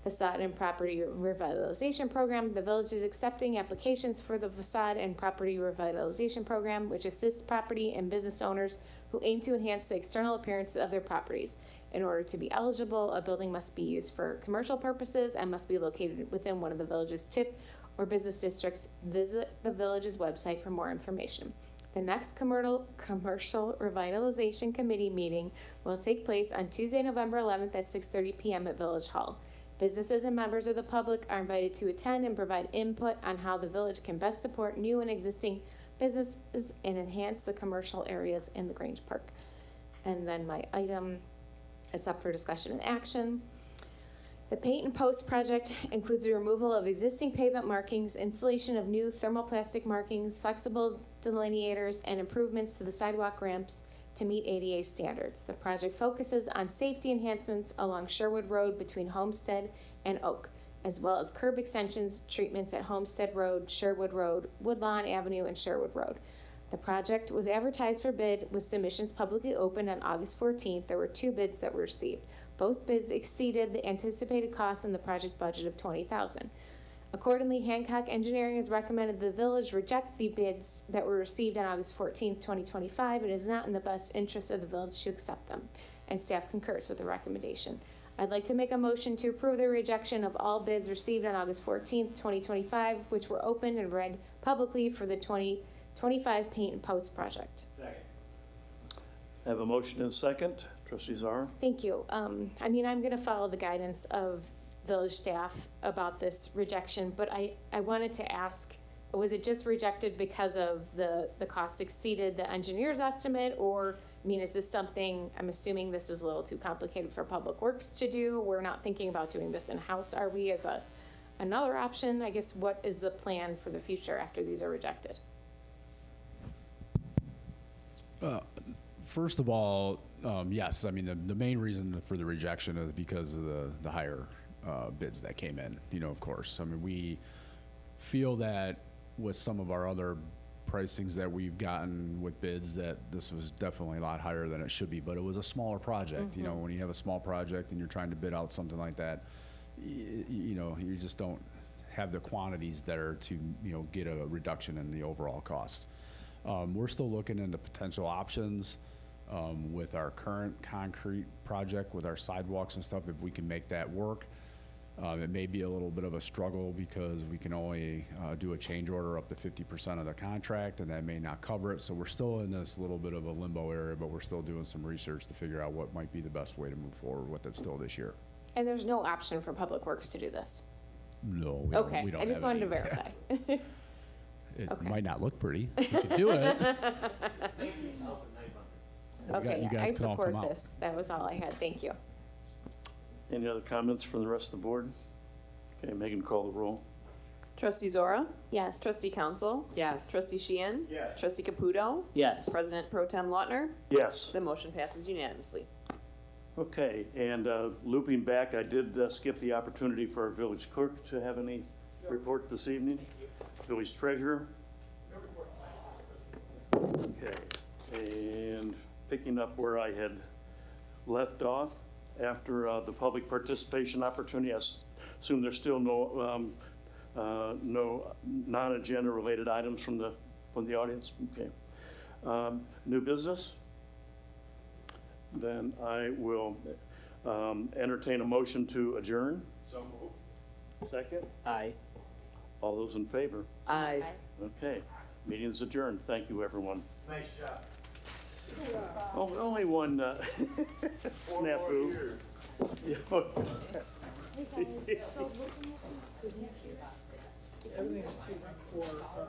E: Facade and Property Revitalization Program. The village is accepting applications for the Facade and Property Revitalization Program, which assists property and business owners who aim to enhance the external appearance of their properties. In order to be eligible, a building must be used for commercial purposes and must be located within one of the village's TIF or business districts. Visit the village's website for more information. The next commercial revitalization committee meeting will take place on Tuesday, November 11th at 6:30 p.m. at Village Hall. Businesses and members of the public are invited to attend and provide input on how the village can best support new and existing businesses and enhance the commercial areas in the Grange Park. And then my item, it's up for discussion and action. The Paint and Post project includes the removal of existing pavement markings, installation of new thermoplastic markings, flexible delineators, and improvements to the sidewalk ramps to meet ADA standards. The project focuses on safety enhancements along Sherwood Road between Homestead and Oak, as well as curb extensions, treatments at Homestead Road, Sherwood Road, Woodlawn Avenue, and Sherwood Road. The project was advertised for bid with submissions publicly opened on August 14th. There were 2 bids that were received. Both bids exceeded the anticipated cost in the project budget of $20,000. Accordingly, Hancock Engineering has recommended the village reject the bids that were received on August 14th, 2025. It is not in the best interest of the village to accept them, and staff concurs with the recommendation. I'd like to make a motion to approve the rejection of all bids received on August 14th, 2025, which were opened and read publicly for the 2025 Paint and Post project.
C: Second. I have a motion and a second. Trustee Zara?
E: Thank you. I'm going to follow the guidance of village staff about this rejection, but I wanted to ask, was it just rejected because of the cost exceeded the engineer's estimate, or, is this something, I'm assuming this is a little too complicated for Public Works to do? We're not thinking about doing this in-house. Are we as another option? I guess, what is the plan for the future after these are rejected?
A: First of all, yes, the main reason for the rejection is because of the higher bids that came in, of course. We feel that with some of our other pricings that we've gotten with bids, that this was definitely a lot higher than it should be, but it was a smaller project. You know, when you have a small project and you're trying to bid out something like that, you know, you just don't have the quantities there to, you know, get a reduction in the overall cost. We're still looking into potential options with our current concrete project, with our sidewalks and stuff, if we can make that work. It may be a little bit of a struggle because we can only do a change order up to 50% of the contract, and that may not cover it. So we're still in this little bit of a limbo area, but we're still doing some research to figure out what might be the best way to move forward with it still this year.
E: And there's no option for Public Works to do this?
A: No, we
E: Okay,
A: don't, we don't
E: I just
A: have
E: wanted to
A: any.
E: verify.
A: It
E: Okay.
A: might not look pretty. We could do it.
E: Okay,
A: you
E: I
A: guys can all
E: support
A: come out.
E: this. That was all I had. Thank you.
C: Any other comments from the rest of the board? Okay, Megan, call the roll.
F: Trustee Zora?
E: Yes.
F: Trustee Council?
D: Yes.
F: Trustee Sheehan?
N: Yes.
F: Trustee Caputo?
G: Yes.
F: President Pro Tem Lautner?
C: Yes.
F: The motion passes unanimously.
C: Okay, and looping back, I did skip the opportunity for our village clerk to have any report this evening. Village treasurer. Okay, and picking up where I had left off, after the public participation opportunity, I assume there's still no non-agenda related items from the audience. Okay, new business. Then I will entertain a motion to adjourn.
N: So moved.
C: Second.
G: Aye.
C: All those in favor?
D: Aye.
C: Okay, meeting's adjourned. Thank you, everyone.
N: Nice job.
C: Only one snafu.
E: Hey guys, so looking at these signatures.
K: Everything is taken for,